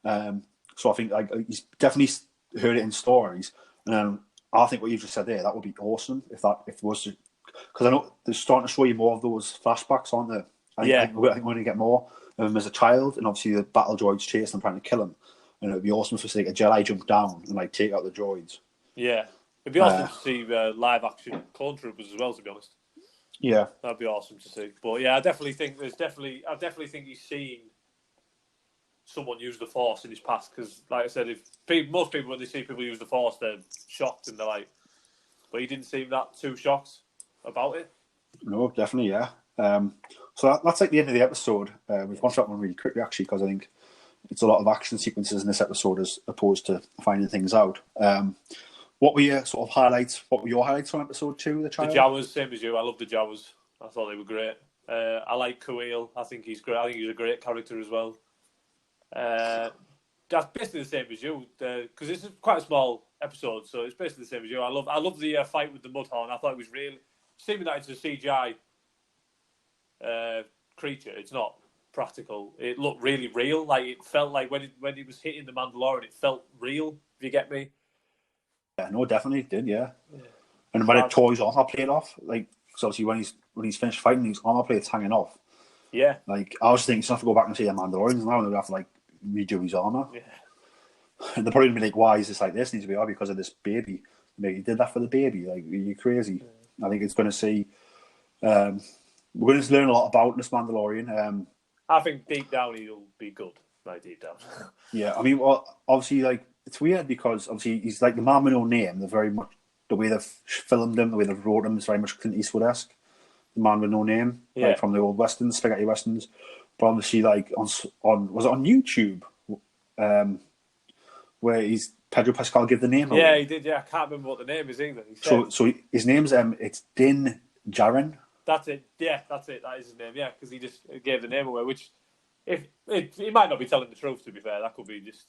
So I think like he's definitely heard it in stories, and I think what you just said there, that would be awesome if it was, because I know they're starting to show you more of those flashbacks, aren't they? I think we're going to get more of him as a child, and obviously the battle droids chase him, trying to kill him. And it would be awesome to see like a Jedi jump down and like take out the droids. Yeah, it'd be awesome to see live action clone troopers as well. To be honest, yeah, that'd be awesome to see. But yeah, I definitely think he's seen someone use the Force in his past. Because, like I said, most people when they see people use the Force, they're shocked and they're like, but he didn't seem that too shocked about it. No, definitely, yeah. So that's like the end of the episode. We've gone through that one really quickly, actually, because I think it's a lot of action sequences in this episode as opposed to finding things out. What were your sort of highlights? What were your highlights from episode 2? The Jawas, same as you. I love the Jawas. I thought they were great. I like Kuil. I think he's great. I think he's a great character as well. That's basically the same as you, because it's quite a small episode, so it's basically the same as you. I love the fight with the Mudhorn. I thought it was real. Seeming that it's a CGI creature, it's not practical. It looked really real. Like it felt like when it was hitting the Mandalorian, it felt real. If you get me. Yeah, no, definitely it did. Yeah. And when it tore his armor plate off, like, because obviously when he's finished fighting, his armor plate's hanging off. Yeah. Like I was thinking, he's gonna have to go back and see the Mandalorians now, and they're gonna have to like redo his armor. Yeah. And they're probably gonna be like, "Why is this like this?" Needs to be because of this baby. Maybe he did that for the baby. Like, are you crazy? Yeah. I think it's going to see. We're going to learn a lot about this Mandalorian. I think deep down he'll be good. Like deep down. Yeah, I mean, well, obviously, like it's weird because obviously he's like the man with no name. They're very much the way they've filmed him, the way they've wrote him is very much Clint Eastwood-esque. The man with no name, like from the old westerns, spaghetti westerns. But obviously, like on was it on YouTube, where he's Pedro Pascal give the name away? Yeah, he did. Yeah, I can't remember what the name is either. So his name's it's Din Djarin. That's it. Yeah, that's it. That is his name. Yeah, because he just gave the name away. Which, he might not be telling the truth. To be fair, that could be just.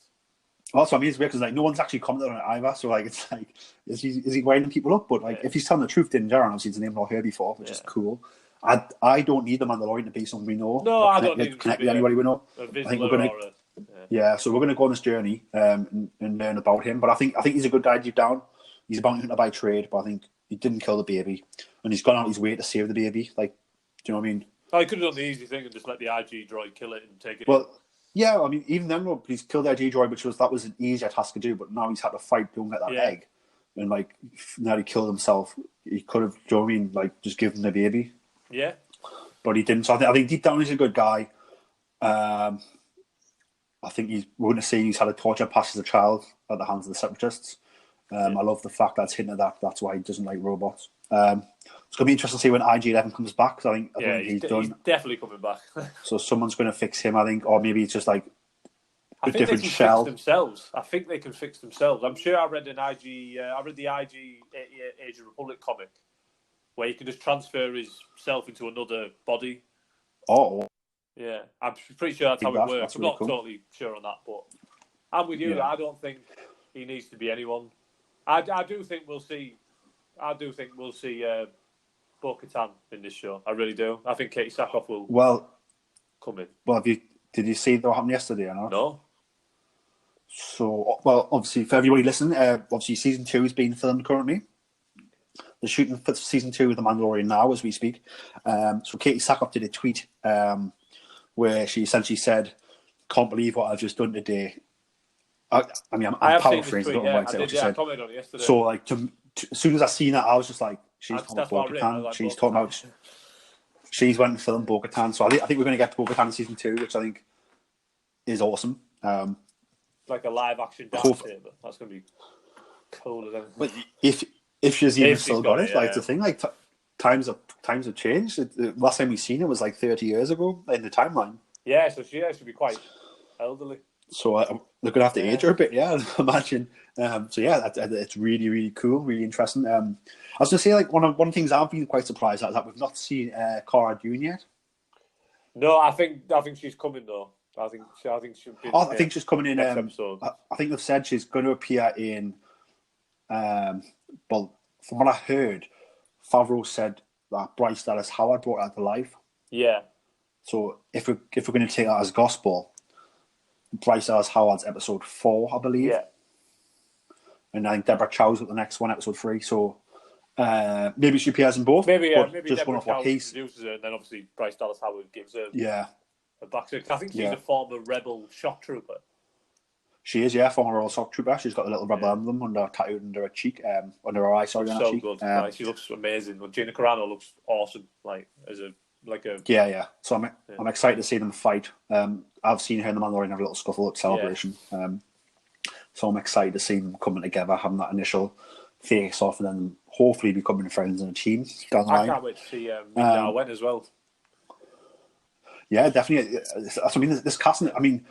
Also, I mean, it's weird because like no one's actually commented on it either. So like, it's like, is he winding people up? But like, if he's telling the truth, Din Djarin, obviously it's a name I've not heard before, which is cool. I don't need the Mandalorian to be someone we know. No, I don't need connect with anybody we know. I think we're gonna. So we're going to go on this journey and learn about him. But I think he's a good guy deep down. He's a bounty hunter by trade, but I think he didn't kill the baby, and he's gone out his way to save the baby. Like, do you know what I mean? Oh, he could have done the easy thing and just let the IG droid kill it and take it. Well, yeah, I mean, even then, he's killed the IG droid, that was an easier task to do. But now he's had to fight to get that egg, and like now he killed himself. He could have, do you know what I mean? Like, just given the baby. Yeah. But he didn't. So I think deep down he's a good guy. I think we're going to see he's had a torture past as a child at the hands of the Separatists. I love the fact that's hinted at that's why he doesn't like robots. It's going to be interesting to see when IG-11 comes back, because I think he's done. He's definitely coming back. So someone's going to fix him, I think, or maybe it's just like I think different they can shell. fix themselves. I think they can fix themselves. I'm sure I read the IG 88 Age of Republic comic where he can just transfer himself into another body. Oh, yeah, I'm pretty sure that's how it works. I'm not totally sure on that, but I'm with you. Yeah. I don't think he needs to be anyone. I do think we'll see. Bo-Katan in this show. I really do. I think Katie Sackhoff will come in. Well, did you see what happened yesterday or not? No. So, obviously, for everybody listening, obviously season 2 is being filmed currently. They're shooting for season 2 of The Mandalorian now as we speak. So Katie Sackhoff did a tweet where she essentially said, "Can't believe what I've just done today." I'm paraphrasing. I don't know exactly what she said. I commented on it yesterday. So, like, as soon as I seen that, I was just like, "She's talking about Bo-Katan. She's talking about. She's went and filmed Bo-Katan." So I think we're going to get Bo-Katan in season 2, which I think is awesome. Like a live action dance saber. That's going to be cool. But if she's even still got it, like the thing, like times have changed. Last time we seen it was like 30 years ago in the timeline. Yeah, so she should be quite elderly. So they're going to have to age her a bit, I imagine. So yeah, it's really, really cool, really interesting. I was going to say, like, one of the things I've been quite surprised at is that we've not seen Cara Dune yet. No, I think she's coming though. I think she'll be. I think she's coming in. Next episode. I think they've said she's going to appear in. Well, from what I heard, Favreau said that Bryce Dallas Howard brought her to life. Yeah. So if we're going to take that as gospel, Bryce Dallas Howard's episode 4, I believe. Yeah. And I think Deborah Chow's at the next one, episode 3. So maybe she appears in both. Maybe just Deborah Chow introduces her, and then obviously Bryce Dallas Howard gives her. Yeah. A back. I think she's a former rebel shock trooper. She is, former Royal Shock Trooper. She's got the little rebel emblem tattooed under her cheek, under her eye. Sorry, on her cheek. Good. She looks amazing. Gina Carano looks awesome. Yeah. So I'm excited to see them fight. I've seen her in the Mandalorian have a little scuffle at Celebration. Yeah. So I'm excited to see them coming together, having that initial face off, and then hopefully becoming friends in a team down the line. I can't wait to see Ming-Na Wen as well. Yeah, definitely. I mean, this casting. I mean,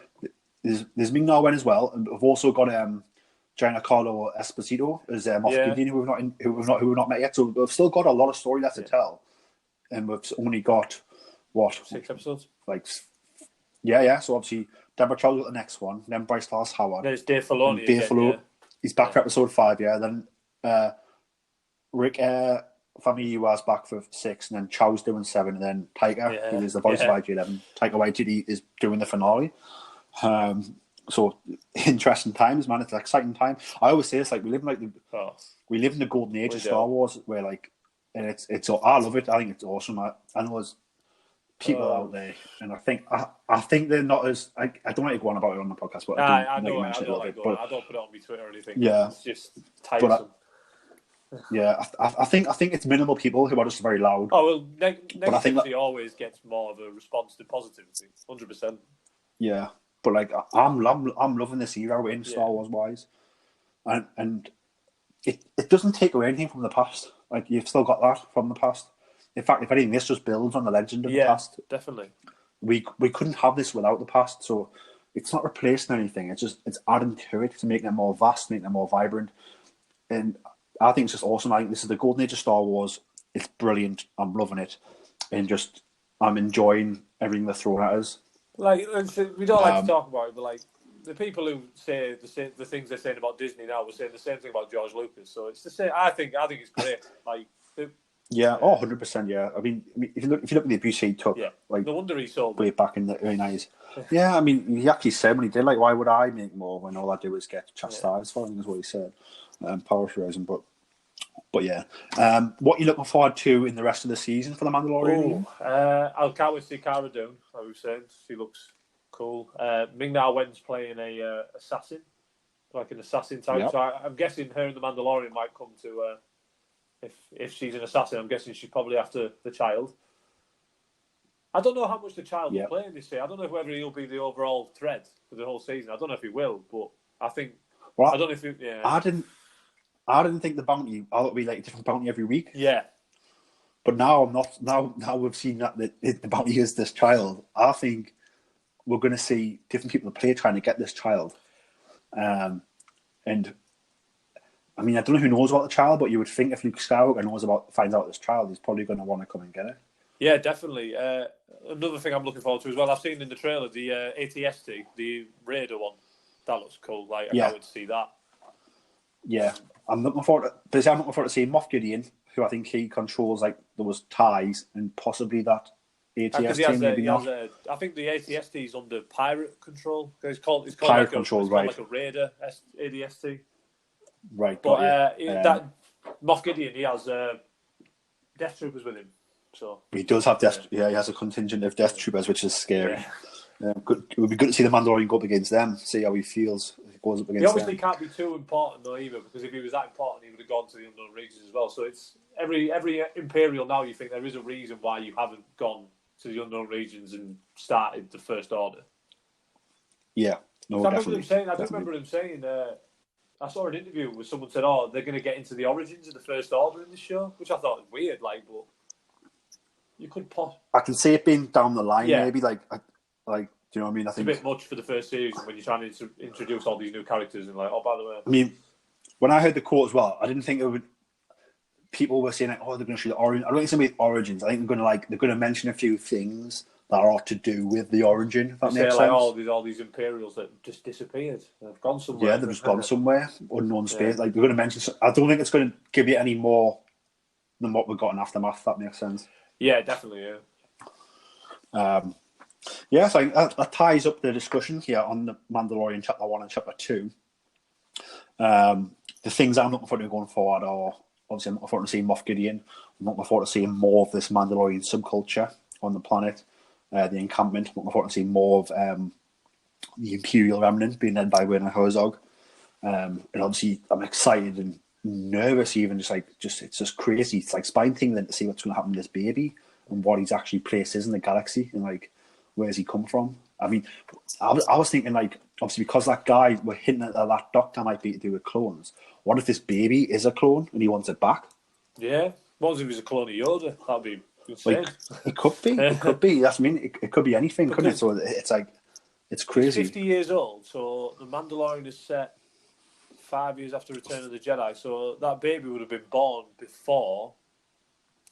there's Ming-Na Wen as well, and we've also got Giancarlo Esposito as Moff Gideon, who we've not met yet. So we've still got a lot of story left to tell, and we've only got 6 episodes. So obviously Deborah Chow's got the next one, then Bryce Dallas Howard. There's Dave Filoni. He's back for episode 5. Yeah, then Rick Famuyiwa's back for 6, and then Chow's doing 7, and then Taika, who is the voice of IG-11. Taika Waititi is doing the finale. So interesting times, man. It's an exciting time. I always say it's like we live in the golden age of Star Wars, where and it's I love it. I think it's awesome. I know there's people out there, and I think they're not as I don't want to go on about it on the podcast, but I don't put it on my Twitter or anything. Yeah, it's just tiresome. I think it's minimal people who are just very loud. Oh well, negativity always gets more of a response to positivity, 100%. Yeah, but I'm loving this era in Star Wars wise, and it doesn't take away anything from the past. Like, you've still got that from the past. In fact, if anything, this just builds on the legend of the past. Definitely. We couldn't have this without the past, so it's not replacing anything. It's adding to it to make it more vast, make it more vibrant, and I think it's just awesome. I think this is the golden age of Star Wars. It's brilliant. I'm loving it, and I'm enjoying everything they're throwing at us. We don't like to talk about it, but the people who say the things they're saying about Disney now were saying the same thing about George Lucas. So it's the same. I think it's great. 100%. Yeah, I mean, if you look at the abuse he took, no wonder he sold way back in the early 90s. Yeah, I mean, he actually said when he did, why would I make more when all I do is get chastised? I think is what he said. Paraphrasing, but yeah. What are you looking forward to in the rest of the season for the Mandalorian? I can't wait to see Cara Dune. I was saying she looks cool. Ming-Na Wen's playing a assassin, like an assassin type. Yep. So I'm guessing her and the Mandalorian might come to. If she's an assassin, I'm guessing she's probably after the child. I don't know how much the child Yeah. will play in this season. I don't know whether he'll be the overall thread for the whole season. I don't know if he will, but I think. Well, I don't know if he, yeah. I didn't think the bounty. I thought it'd be like a different bounty every week. Yeah. But now I'm not. Now we've seen that the bounty is this child. I think we're going to see different people play trying to get this child. And I mean, I don't know who knows about the child, but you would think if Luke Skywalker finds out this child, he's probably going to want to come and get it. Yeah, definitely. Another thing I'm looking forward to as well. I've seen in the trailer the ATST, the Raider one. That looks cool. Like, I can't wait to see that. Yeah, I'm looking forward to seeing Moff Gideon, who I think he controls like those ties and possibly that ATST. Maybe not. I think the ATST is under pirate control. It's called pirate control, right? Like a Raider ADST. Right, but that Moff Gideon, he has Death Troopers with him. So he does have he has a contingent of Death Troopers, which is scary. Yeah. It would be good to see the Mandalorian go up against them, see how he feels if he goes up against them. He obviously can't be too important though either, because if he was that important, he would have gone to the Unknown Regions as well. So it's every Imperial now. You think there is a reason why you haven't gone to the Unknown Regions and started the First Order. Yeah, no, I remember him saying. I saw an interview where someone said, "Oh, they're going to get into the origins of the First Order in this show," which I thought was weird. Like, but you could pop. I can see it being down the line, maybe. Like, do you know what I mean? I think it's a bit much for the first series when you're trying to introduce all these new characters and like, oh, by the way. I mean, when I heard the quote as well, I didn't think it would. People were saying like, "Oh, they're going to show the origin." I don't think it's going to be origins. I think they're going to mention a few things that are to do with the origin. If that makes sense. All these Imperials that just disappeared. They've gone somewhere. Yeah, they've just gone somewhere, unknown space. Yeah. Like they're going to mention. I don't think it's going to give you any more than what we've got in Aftermath. If that makes sense. Yeah, definitely. Yeah. Yeah, so that ties up the discussion here on the Mandalorian Chapter 1 and Chapter 2. The things I'm looking forward to going forward are obviously I'm looking forward to seeing Moff Gideon. I'm looking forward to seeing more of this Mandalorian subculture on the planet. The encampment. I'm looking forward to seeing more of the Imperial Remnant being led by Werner Herzog. And obviously, I'm excited and nervous, even it's just crazy. It's like spine tingling to see what's going to happen to this baby and what his actually place is in the galaxy and like where's he come from. I mean, I was thinking like obviously because that guy we're hinting at that doctor might be to do with clones. What if this baby is a clone and he wants it back? Yeah, what if he was a clone of Yoda? That'd be. Like, it could be. It could be. That's I mean. It could be anything, couldn't it? So it's like it's crazy. He's 50 years old, so the Mandalorian is set 5 years after Return of the Jedi. So that baby would have been born before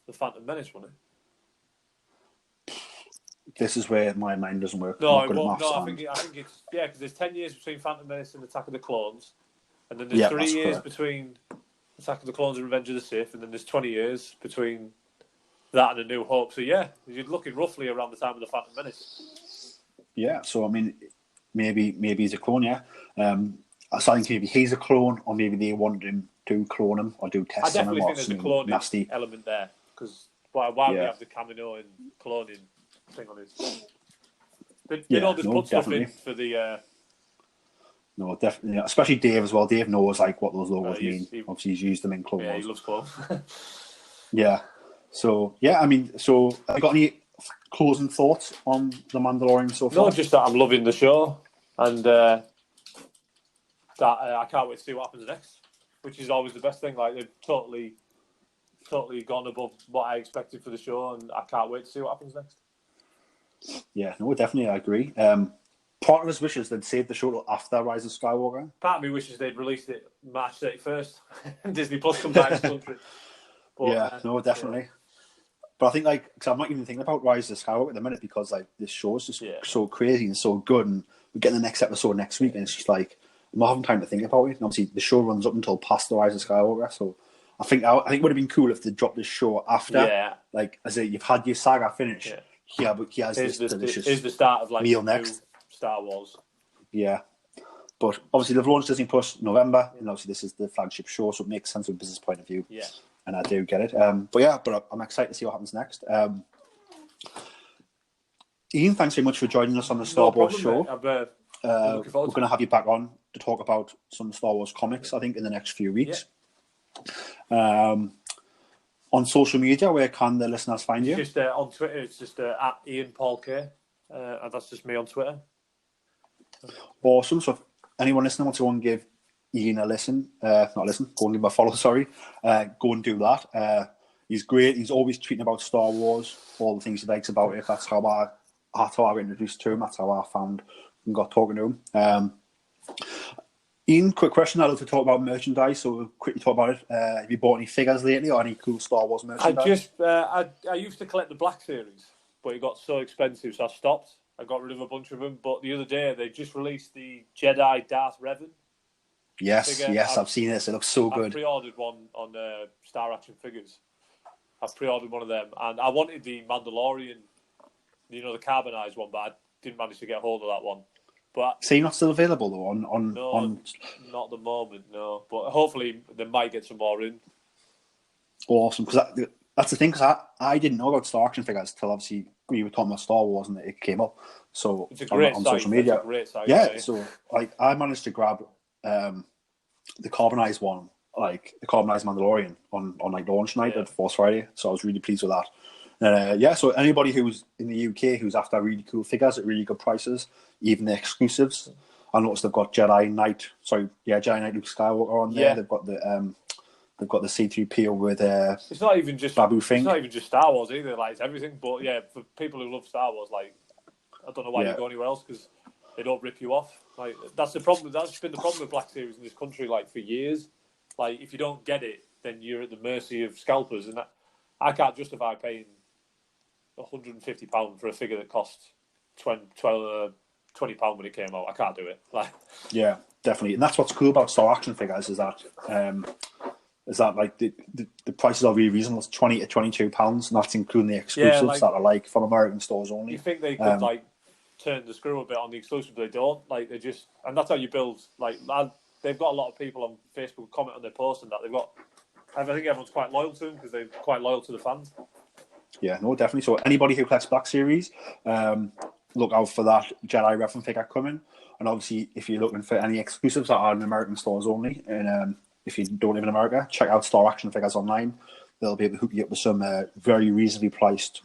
the Phantom Menace, wouldn't it? This is where my mind doesn't work. No, I think it's because there's 10 years between Phantom Menace and Attack of the Clones, and then there's 3 years between Attack of the Clones and Revenge of the Sith, and then there's 20 years between that and A New Hope. So yeah, you're looking roughly around the time of the Phantom Menace. Yeah, so I mean, maybe he's a clone. Yeah, so I think maybe he's a clone, or maybe they wanted him to clone him or do tests. I definitely think there's a cloning element there because why we have the Kamino and cloning thing on it. They don't just put stuff in for the. No, definitely, especially Dave as well. Dave knows like what those logos mean. Obviously, he's used them in Clone Wars. Yeah, he loves clones. Yeah. So yeah, I mean, have you got any closing thoughts on the Mandalorian so far? No, just that I'm loving the show, and that I can't wait to see what happens next, which is always the best thing. Like they've totally gone above what I expected for the show, and I can't wait to see what happens next. Yeah, no, definitely, I agree. Part of us wishes they'd saved the show till after Rise of Skywalker. Part of me wishes they'd released it March 31st, and Disney Plus comes out in this country. But, yeah, no, definitely. Yeah. But I think, because I'm not even thinking about Rise of Skywalker at the minute because, this show is just so crazy and so good, and we're getting the next episode next week, and it's just I'm not having time to think about it. And obviously, the show runs up until past the Rise of Skywalker, so I think it would have been cool if they dropped this show after. Yeah. As you've had your saga finish. Yeah, but he has this delicious the start of meal next. Star Wars. Yeah. But obviously, they've launched Disney Plus November, and obviously, this is the flagship show, so it makes sense from a business point of view. Yeah. And I do get it. But I'm excited to see what happens next. Ian, thanks very much for joining us on the Star Wars show. We're going to have you back on to talk about some Star Wars comics, I think, in the next few weeks. On On social media, where can the listeners find you? Just on Twitter, it's just at Ian Paul K, and that's just me on Twitter. Awesome. So if anyone listening wants to go and give Ian a listen, go and give him a follow, sorry. Go and do that. He's great. He's always tweeting about Star Wars, all the things he likes about it. That's how I got introduced to him. That's how I found and got talking to him. Ian, quick question. I'd love to talk about merchandise, so we'll quickly talk about it. Have you bought any figures lately or any cool Star Wars merchandise? I used to collect the Black Series, but it got so expensive, so I stopped. I got rid of a bunch of them, but the other day they just released the Jedi Darth Revan. Yes, I've seen this. It looks so good. I pre-ordered one on Star Action Figures. I pre-ordered one of them, and I wanted the Mandalorian, the carbonized one, but I didn't manage to get hold of that one. But so you're not still available though on not at the moment, no. But hopefully they might get some more in. Awesome, because that's the thing. Because I didn't know about Star Action Figures till obviously we were talking about Star Wars and it came up. So it's a great on site. social media, it's a great site, yeah. So I managed to grab the carbonized one, like the carbonized Mandalorian on like launch night at Force Friday. So I was really pleased with that. So anybody who's in the UK who's after really cool figures at really good prices, even the exclusives, I noticed they've got Jedi Knight Luke Skywalker on there. They've got the C-3PO with it's not even just Babu Fink. It's not even just Star Wars either. Like, it's everything. But yeah, for people who love Star Wars, like, I don't know why you go anywhere else, because they don't rip you off. Like, that's the problem. That's been the problem with Black Series in this country, like, for years. Like, if you don't get it, then you're at the mercy of scalpers, and I can't justify paying £150 for a figure that cost £20 when it came out. I can't do it. Like, yeah, definitely, and that's what's cool about Star Action Figures is that like the prices are really reasonable. It's £20 to £22, and that's including the exclusives that are like from American stores only. You think they could like turn the screw a bit on the exclusives, but they don't. Like, they just, and that's how you build. Like, they've got a lot of people on Facebook comment on their posts and that. I think everyone's quite loyal to them because they're quite loyal to the fans. Yeah, no, definitely. So anybody who collects Black Series, look out for that Jedi Revan figure coming. And obviously, if you're looking for any exclusives that are in American stores only, and if you don't live in America, check out Star Action Figures online. They'll be able to hook you up with some very reasonably priced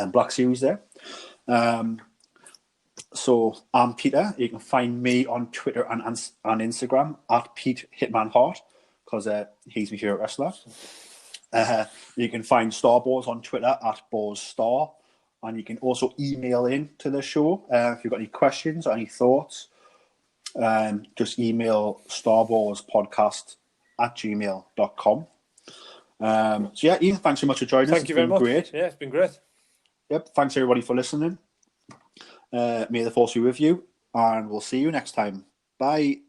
Black Series there. So I'm Peter. You can find me on Twitter and Instagram at Pete Hitman Hart, because he's my favourite wrestler. You can find Star Wars on Twitter at BorsStar, and you can also email in to the show if you've got any questions or any thoughts. Just email starwarspodcast@gmail.com. So yeah, Ian, thanks so much for joining us. Thank you very much. Great. Yeah, it's been great. Yep, thanks everybody for listening. May the force be with you, and we'll see you next time. Bye.